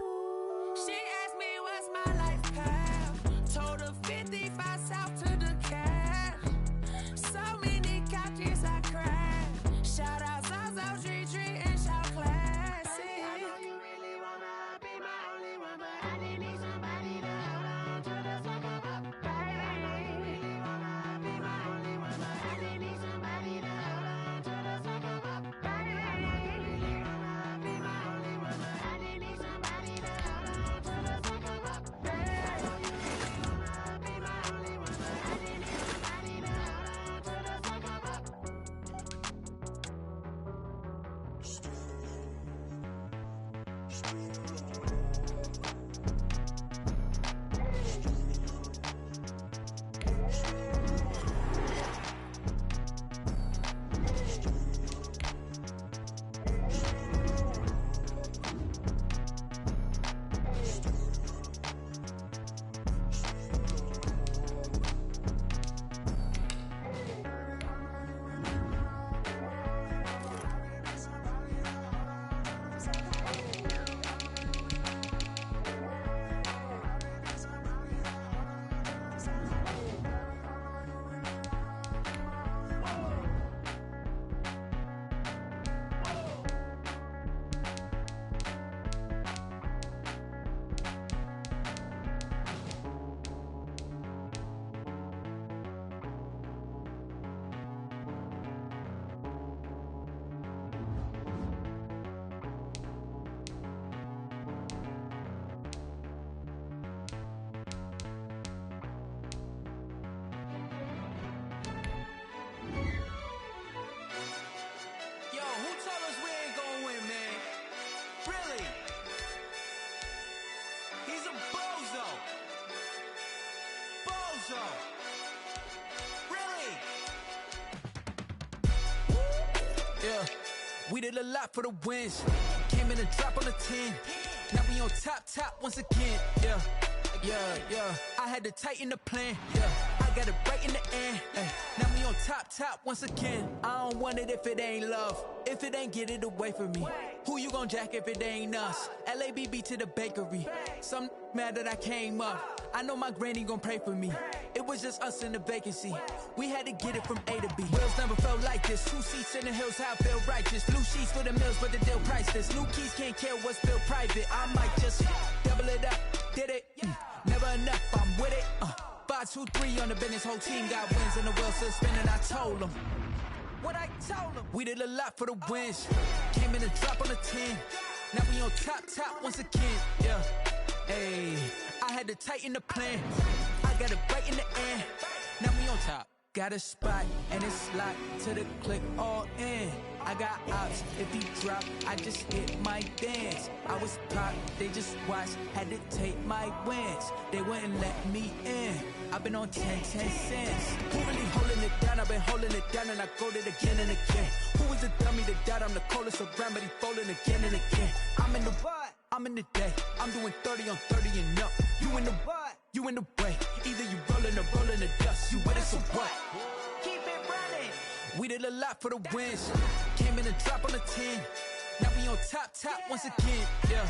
She asked me what's my life path. Told her 55 south to the cash. So many couches I cried. Shout out South Street and shout classic. yeah. We did a lot for the wins. Came in a drop on the 10. Now we on top once again, yeah. I had to tighten the plan, yeah. I got it right in the end, ay. Now we on top once again. I don't want it if it ain't love. If it ain't, get it away from me. Who you gon' jack if it ain't us? LABB to the bakery. Some mad that I came up. I know my granny gon' pray for me. It was just us in the vacancy. We had to get it from A to B. Wheels never felt like this. 2 seats in the hills, how I feel righteous. Blue sheets for the mills, but the deal priceless. New keys can't care what's built private. I might just double it up. Did it? Never enough, I'm with it. 5, 2, 3 on the business. Whole team got wins and the wheels still spinning. I told them what I told them. We did a lot for the wins. Came in a drop on the 10. Now we on top once again, yeah. Hey, I had to tighten the plan. I got it right in the end. Now we on top. Got a spot and it's locked to the click all in. I got ops, if he drop, I just hit my dance. I was pop, they just watched, had to take my wins. They wouldn't let me in. I've been on 10 cents. Who really holding it down? I've been holding it down and I go it again and again. Who is the dummy that doubt I'm the coldest around, but he folding again and again. I'm in the what? I'm in the day. I'm doing 30 on 30 and up. You in the what? You in the way. Either you rolling or rolling the dust. You with us or what? Keep it running. We did a lot for the wins. Came in a drop on the 10. Now we on top once again, yeah.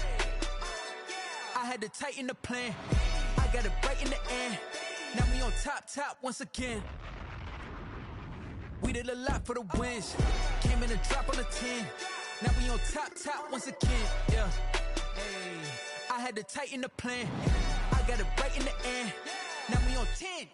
I had to tighten the plan. I got it right in the end. Now we on top once again. We did a lot for the wins. Came in a drop on the 10. Now we on top once again, yeah. Hey, I had to tighten the plan. I got it right in the end. Now we on 10.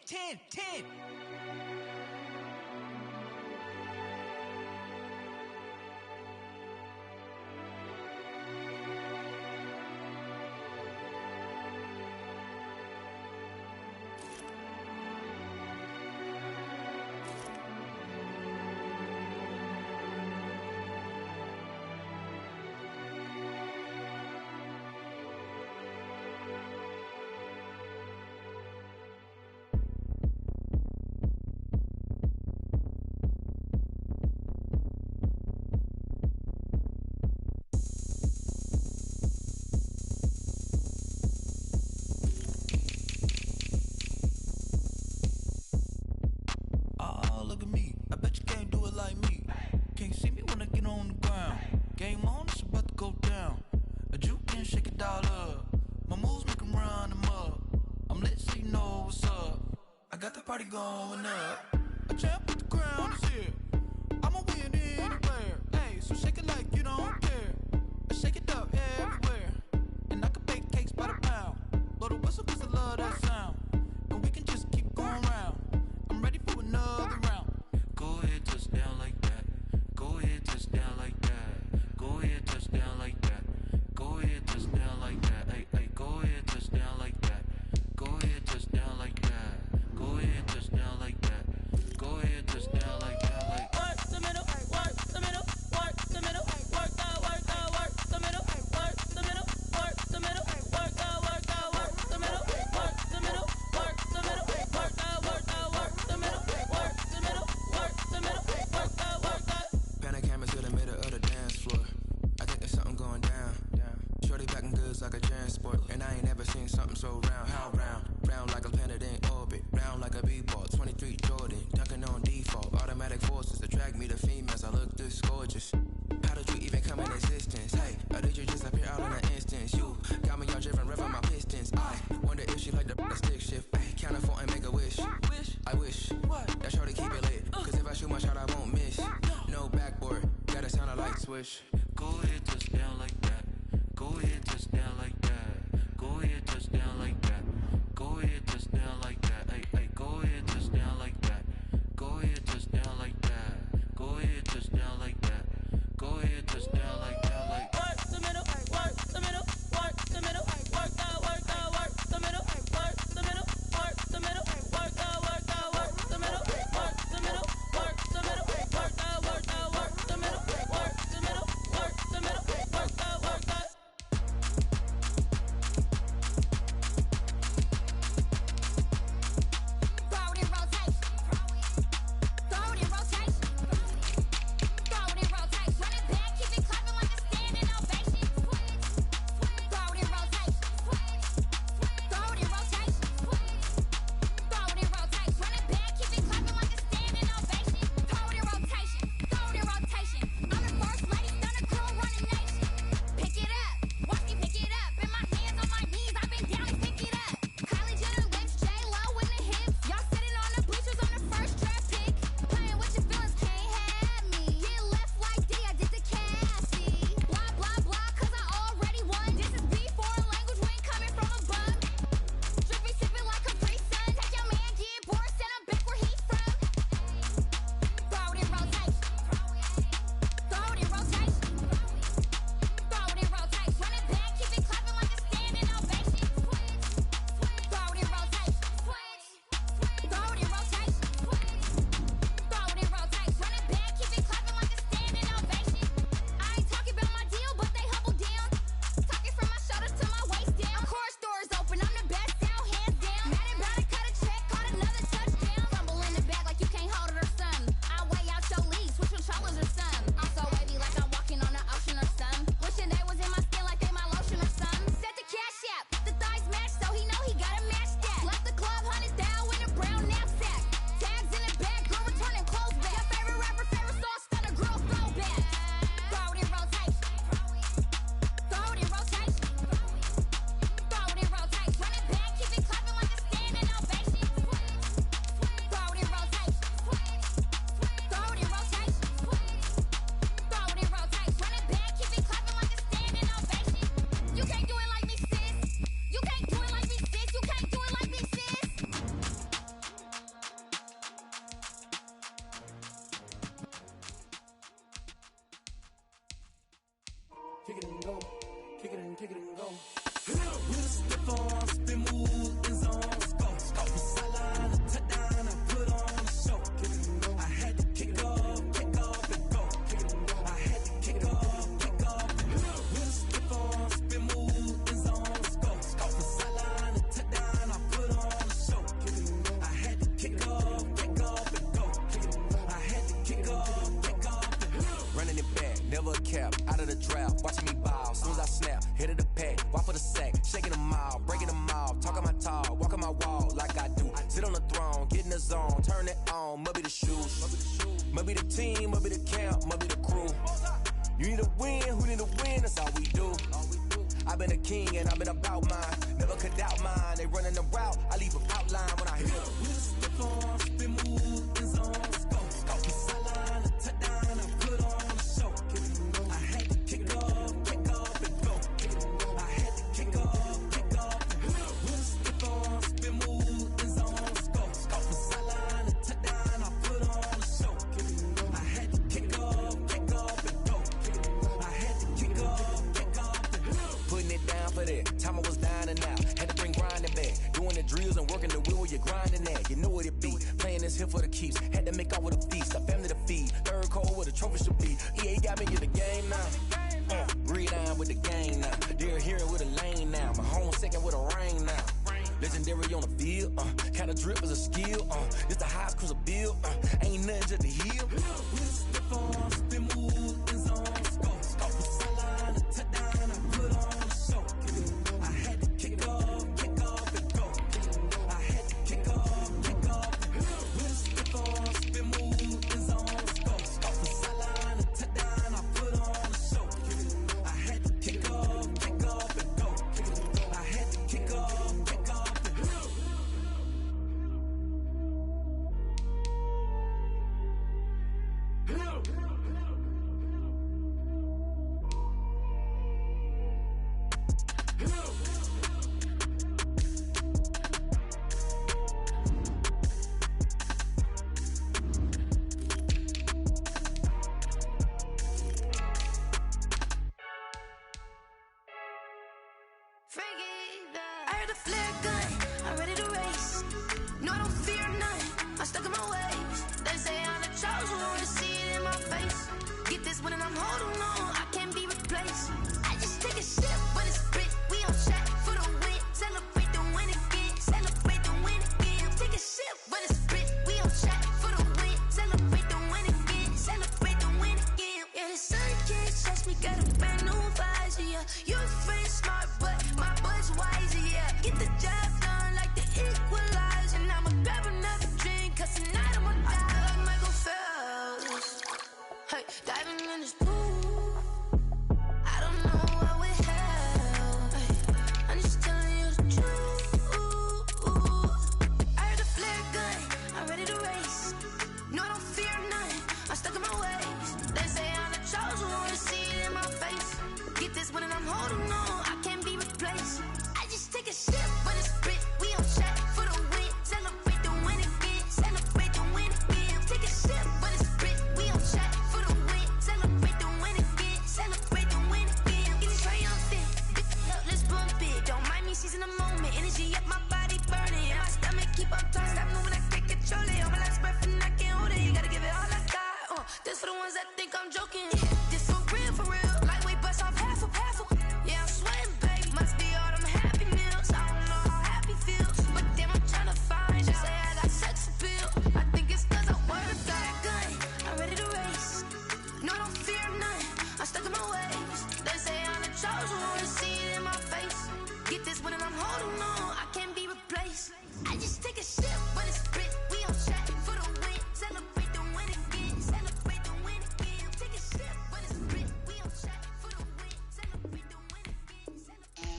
Party going up. A champ with the crown is here. I'ma win anywhere. Hey, so shake it like you don't care. I shake it up everywhere. And I can bake cakes by the pound. Blow the whistle cause I love that sound. And we can just keep going round. I'm ready for another round. Go ahead, touch down like that. Go ahead, touch down like that. Go ahead, touch down like that. Go ahead, touch down like that. Hey, go ahead, touch down like that. Go ahead, touch down like that. Go ahead, touch down like that. Go ahead, touch down like that. Like work the middle, work the middle, work the middle, work out, work the middle, work the middle, work the middle, work out, work the middle, work the middle, work the middle, work out, work the middle, work the middle, work the middle, work out. Panic cameras to the middle of the dance floor. I think there's something going down. Shorty packing goods like a transport, and I ain't never seen something so round. How round? Round like a planet in orbit. Round like a b-ball. 23 Jordan, dunking on default. Automatic forces attract me to females. I look this gorgeous. How did you even come in existence? Hey, or did you just appear out in an instance? You got me all driven, revving my pistons. I wonder if she like the stick shift. Ay, count a 4 and make a wish. I wish that shorty keep it lit. Cause if I shoot my shot, I won't miss. No backboard, gotta sound a light switch. Go ahead, touch down like that. Go ahead, touch down like that. Go ahead, touch down like that. Go ahead, touch down like that. Hey, go ahead, touch down like that. Go ahead, touch down like that. Go ahead, touch down like that. Go ahead, touch down like that. Like work the middle, work the middle, work the middle, work out, work the middle, work the middle, work the middle, work out, work the middle, work the middle, work the middle, work out, work the middle, work the middle, work the middle, it and go. Kick it and go. With a stiff arm, spin move, in zone, let's go. From sideline to touchdown, I put on a show. I had to kick off and go. I had to kick off and go. With a stiff arm, spin move, in zone, let's go. From sideline to touchdown, I put on a show. I had to kick off and go. I had to kick off and go. Running it back, never a cap, out of the draft, watching me ball. Soon as I snap, hit of the pack, walk for the sack, shaking them all, breaking them all, talking my talk, walking my wall like I do. Sit on the throne, get in the zone, turn it on, must be the shoes, must be the team, must be the camp, must be the crew. You need a win, who need a win, that's all we do. I've been a king and I've been about mine, never could doubt mine. They running the route, I leave an outline when I hit them. With a stiff arm, spin move, in zone, let's go. From sideline to touchdown, I put on a show. I had to kick off and go. I had to kick off and go. With a stiff arm, spin move, in zone, let's go. From sideline to touchdown, I put on a show. I had to kick off and go. I had to kick off and go. Putting it down for that, time I was down and out. Had to bring grinding back, doing the drills and working the wheel where you're grinding at. You know what it be, playing this here for the keeps. Had to make off with a feast, a family to feed. Third cold where the trophy should be. EA got me in the game now. Breathe down with the game now. They're here with a lane now. My home second with a rain now. Legendary on the field, kinda drip is a skill. It's the highest cruiser bill, ain't nothing just to heal. With a stiff arm, spin move, in zone, let's go. From sideline to touchdown, I put on a show. I had to kick off and go. I had to kick off and go. With a stiff arm, spin move, in zone, let's go. From sideline to touchdown, I put on a show. I had to kick off and go. I had to kick off and go. I heard a flare gun, I'm ready to race. No, I don't fear none, I'm stuck in my ways. They say I'm the chosen one, to see it in my face. Get this one and I'm holding on, I can't be replaced. I just take a sip when it's spit, we on track for the win. Celebrate the win again, celebrate the win again. Take a sip when it's spit, we on track for the win. Celebrate the win again, celebrate the win again. Yeah, the sun can't touch me, got a brand new visor, yeah. Your friend smart, but my bud's wiser, yeah. Get the job done like the equalizer. And I'ma grab another drink, cause tonight I'ma die like Michael Phelps. Hey, diving in this pool, I don't know what would help. Hey, I'm just telling you the truth. I heard a flare gun, I'm ready to race. No, I don't fear none, I'm stuck in my ways. They say I'm the chosen one, to see it in my face. Get this one and I'm holding on, I can't be replaced. I just take a sip when it's spit, we on track for the win. Celebrate the win again, celebrate the win again. Take a sip when it's spit, we on track for the win. Celebrate the win again, celebrate the win again. Get it triumphant, look, let's bump it. Don't mind me seizing the moment, energy up my body burning. And my stomach keep up tight, stop moving, I can't control it. On my last breath and I can't hold it, you gotta give it all I got. This for the ones that think I'm joking. This for real, lightweight bust off half a. Yeah, I'm sweating, babe, must be all them happy meals. I don't know how happy feels, but damn, I'm tryna find you. Say I got sex appeal, I think it's cause I work that gun. I'm ready to race, no, I don't fear none, I'm stuck in my ways. They say I'm the chosen one, to see it in my face. Get this one and I'm holding on, I can't be replaced. I just take a sip when it's spit, we on track for the win. Celebrate the win again, celebrate the win again. Take a sip when it's spit, we on track for the win. Celebrate the win again, celebrate.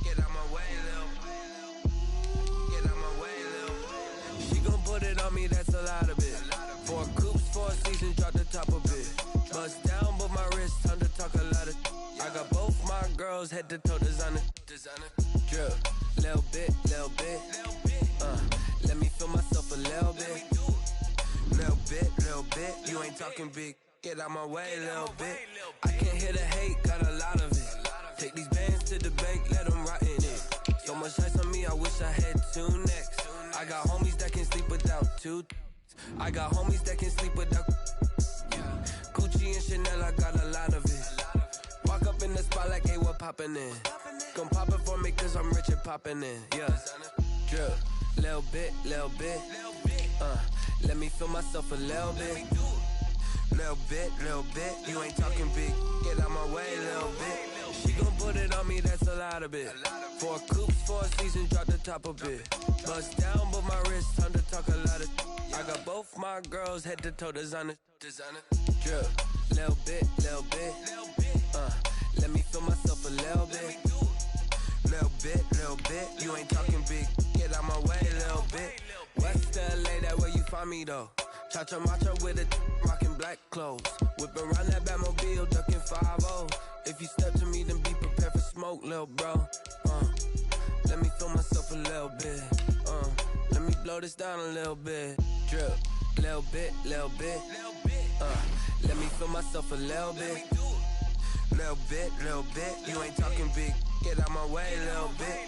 Get out my way, Lil. Get out my way, Lil. She gon' put it on me, that's a lot of it. 4 coops, 4 seasons, drop the top a bit. Bust down, but my wrist, time to talk a lot of. I got both my girls, head to toe designer. Drip, little bit. Let me feel myself ain't talking big. Get out my way, little bit. I can't hear the hate, got a lot of it. Take these bands to the bank, let them rot in it. So much ice on me, I wish I had 2 necks. I got homies that can sleep without 2. I got homies that can sleep without. Gucci and Chanel, I got a lot of it. Walk up in the spot like, hey, what poppin' in? Gon' pop it for me cause I'm rich and poppin' in. Yeah, drip, little bit. Let me feel myself a little bit. Little bit, you ain't talking big. Get out my way, little bit. She gon' put it on me, that's a lot of it. 4 coops, 4 seasons, drop the top a bit. Bust down, but my wrist, time to talk a lot of. I got both my girls, head to toe designer. Drip, little bit. Let me feel myself a little bit. Little bit, you ain't talking big. Get out my way, little bit. West LA, that where you find me though. Cha-cha matcha with a rockin' black clothes. Whip around that Batmobile, ducking 5-0. If you step to me, then be prepared for smoke, lil' bro. Let me feel myself a little bit. Let me blow this down a little bit. Drip, little bit. Let me feel myself a little bit. Little bit. You ain't talking big. Get out my way, little bit.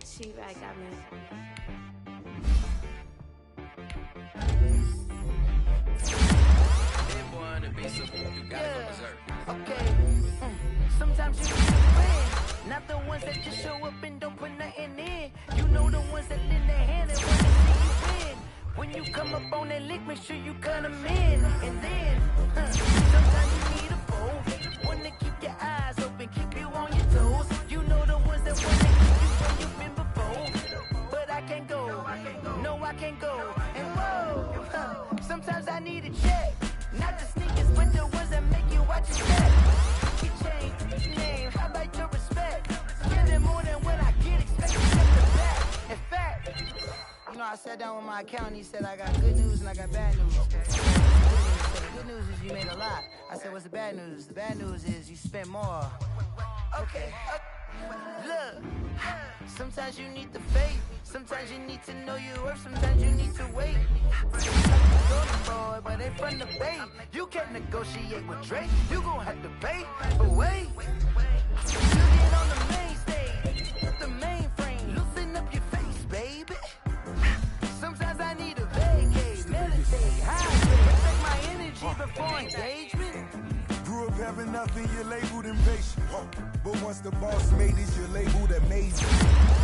She-Rag got me. Okay. Sometimes you need a friend, not the ones that just show up and don't put nothing in. You know the ones that lend their hand and wanna see you win. When you come up on that lick, make sure you cut them in. And then, sometimes you need a foe, one to keep your eyes open, keep you on your toes. You know the ones that wanna keep you where you've been before. But I can't go, no I can't go. And whoa, sometimes I need a check. Not the sneakers, but the ones that make you watch your step. Your chain, your name, how about your respect? Give them more than what I get, expect to get the back. In fact, you know, I sat down with my accountant, he said I got good news and I got bad news. The good news is you made a lot. I said, what's the bad news? The bad news is you spent more. Okay. Look, sometimes you need the faith. Sometimes you need to know your worth. Sometimes you need to wait. Boy, but they from the Bay. You can't negotiate with Drake. You gon' have to pay. But wait, you get on the main stage, the mainframe, loosen up your face, baby. Sometimes I need a vacate, meditate, hydrate, protect my energy before engagement. Grew up having nothing, you're labeled impatient. But once the boss made it, you're labeled amazing.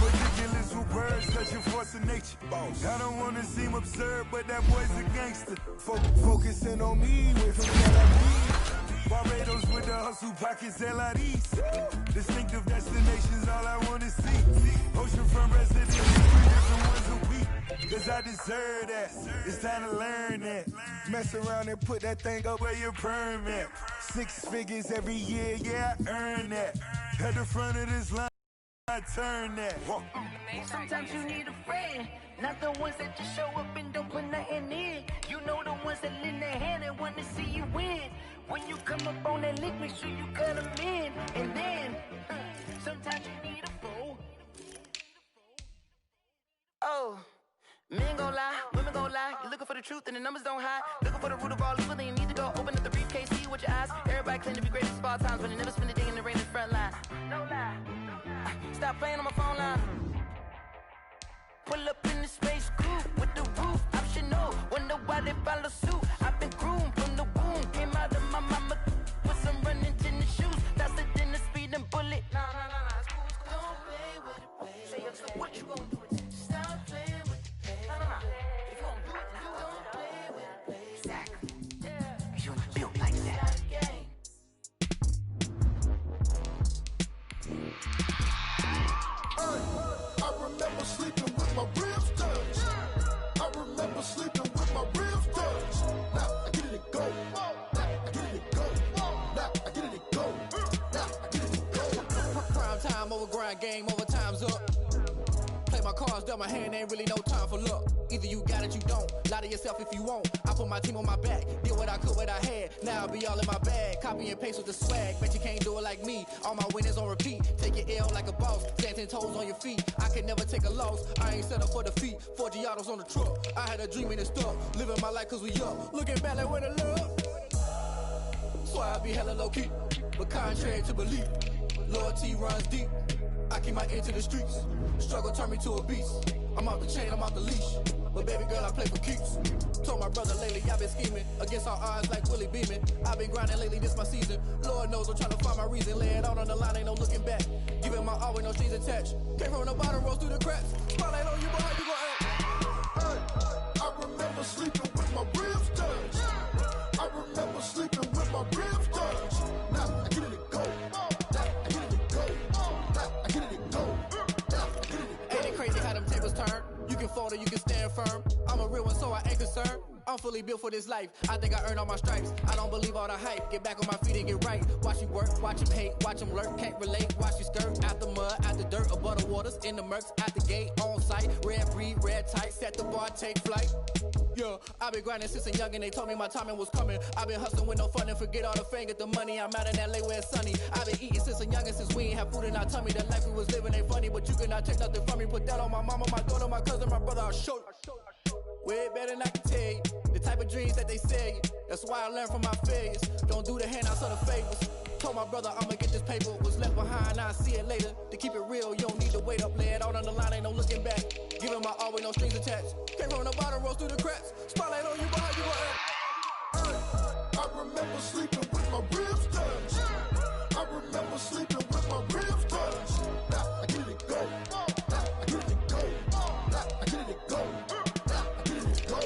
Ridiculous with words, such a force of nature. I don't wanna seem absurd, but that boy's a gangster. Focusing on me, way from Tel Aviv. Barbados with the hustle pockets, LIDs. Distinctive destinations, all I wanna see. Oceanfront residents, 3 different ones a week. Cause I deserve that, it's time to learn that. Mess around and put that thing up where your permit. 6 figures every year, yeah, I earn that. At the front of this line, I turn that. Sometimes you need a friend, not the ones that just show up and don't put nothing in. You know the ones that lend their hand and want to see you win. When you come up on that lick, make sure you cut them in. And then, sometimes you need a fool. Oh, men gon' lie, women gon' lie. You're looking for the truth and the numbers don't hide. Looking for the root of all evil, then you need to go open up the briefcase, see with your eyes. Everybody claim to be greatest of all times, but they never spend a day in the rain in the front line. No lie. Stop playing on my phone line. Pull up in the space coupe with the roof optional. Wonder why they follow suit. I've been groomed from the womb. Came out of my mama with some running tennis shoes. Faster than the speeding bullet. No. Don't play with it, baby. Say what you gon' do? Stop playing with it, baby. No. If you gon' do it, you don't play with it, baby. Exactly. Yeah. You built like that. I remember sleeping with my ribs touched. I remember sleeping with my ribs touched. Now I get it to go. Now I get it to go. Now I get it to go. Now I get it to go. Prime time over grind game, over time's up. Play my cards dealt my hand, ain't really no time for luck. Either you got it, you don't. Lie to yourself if you won't. I put my team on my back, did what I could, what I had. Now I'll be all in my bag, copy and paste with the swag. Bet you can't do it like me. All my winners on repeat. Take your L like a boss, stand 10 toes on your feet. I can never take a loss. I ain't set up for defeat. 4 Giottos on the truck. I had a dream and it stuck. Living my life cause we up. Looking back like where the love. So I be hella low key, but contrary to belief, loyalty runs deep. I keep my ear to the streets. Struggle turned me to a beast. I'm off the chain, I'm off the leash. But baby girl, I play for keeps. Told my brother lately, I've been scheming against all odds like Willie Beeman. I've been grinding lately, this my season. Lord knows I'm trying to find my reason. Lay it out on the line, ain't no looking back. Giving my all with no strings attached. Came from the bottom, rose through the cracks. Spotlight on you, but how you gon' act? Hey, I remember sleeping with my ribs touched. I remember sleeping with my ribs touched. Now I get it to go. Now I get it to go. Now I get it to go. Now I get it to go. Ain't it crazy how them tables turn? You can fold or you can stand firm. I'm a real one, so I ain't concerned. I'm fully built for this life. I think I earned all my stripes. I don't believe all the hype. Get back on my feet and get right. Watch you work, watch him hate, watch him lurk. Can't relate, watch you skirt. Out the mud, out the dirt, above the waters, in the murks, out the gate, on site. Red breed, red tight, set the bar, take flight. Yeah, I've been grinding since a youngin'. They told me my timing was coming. I've been hustling with no fun and forget all the fame, get the money. I'm out in LA where it's sunny. I've been eating since a youngin', since we ain't have food in our tummy. The life we was living ain't funny, but you cannot take nothing from me. Put that on my mama, my daughter, my cousin, my brother, I'll show you. Way better than I can tell you. The type of dreams that they sell you. That's why I learned from my failures. Don't do the handouts or the favors. Told my brother I'ma get this paper. Was left behind, I'll see it later. To keep it real, you don't need to wait up. Lay it out on the line, ain't no looking back. Giving my all with no strings attached. Came from the bottom, rose through the cracks. Spotlight on you, but how you gon' act? I remember sleeping with my ribs touched. I remember sleeping with my ribs touched. Now I get it to go. Now I get it to go. Now I get it to go. Now I get it to go.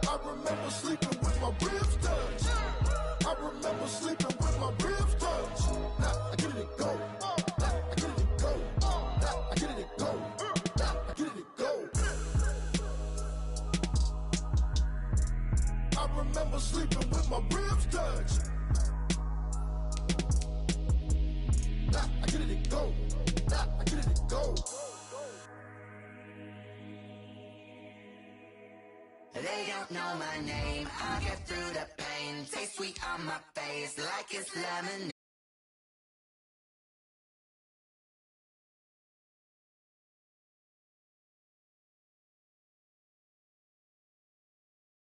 I remember sleeping with my ribs touched. I remember sleeping with my ribs touched. Now I get it to go. Now I get it to go. Now I get it to go. Now I get it to go. I remember sleeping with my ribs touched. Now I get it to go. Now I get it to go. They don't know my name, I'll get through the pain. Taste sweet on my face like it's lemonade.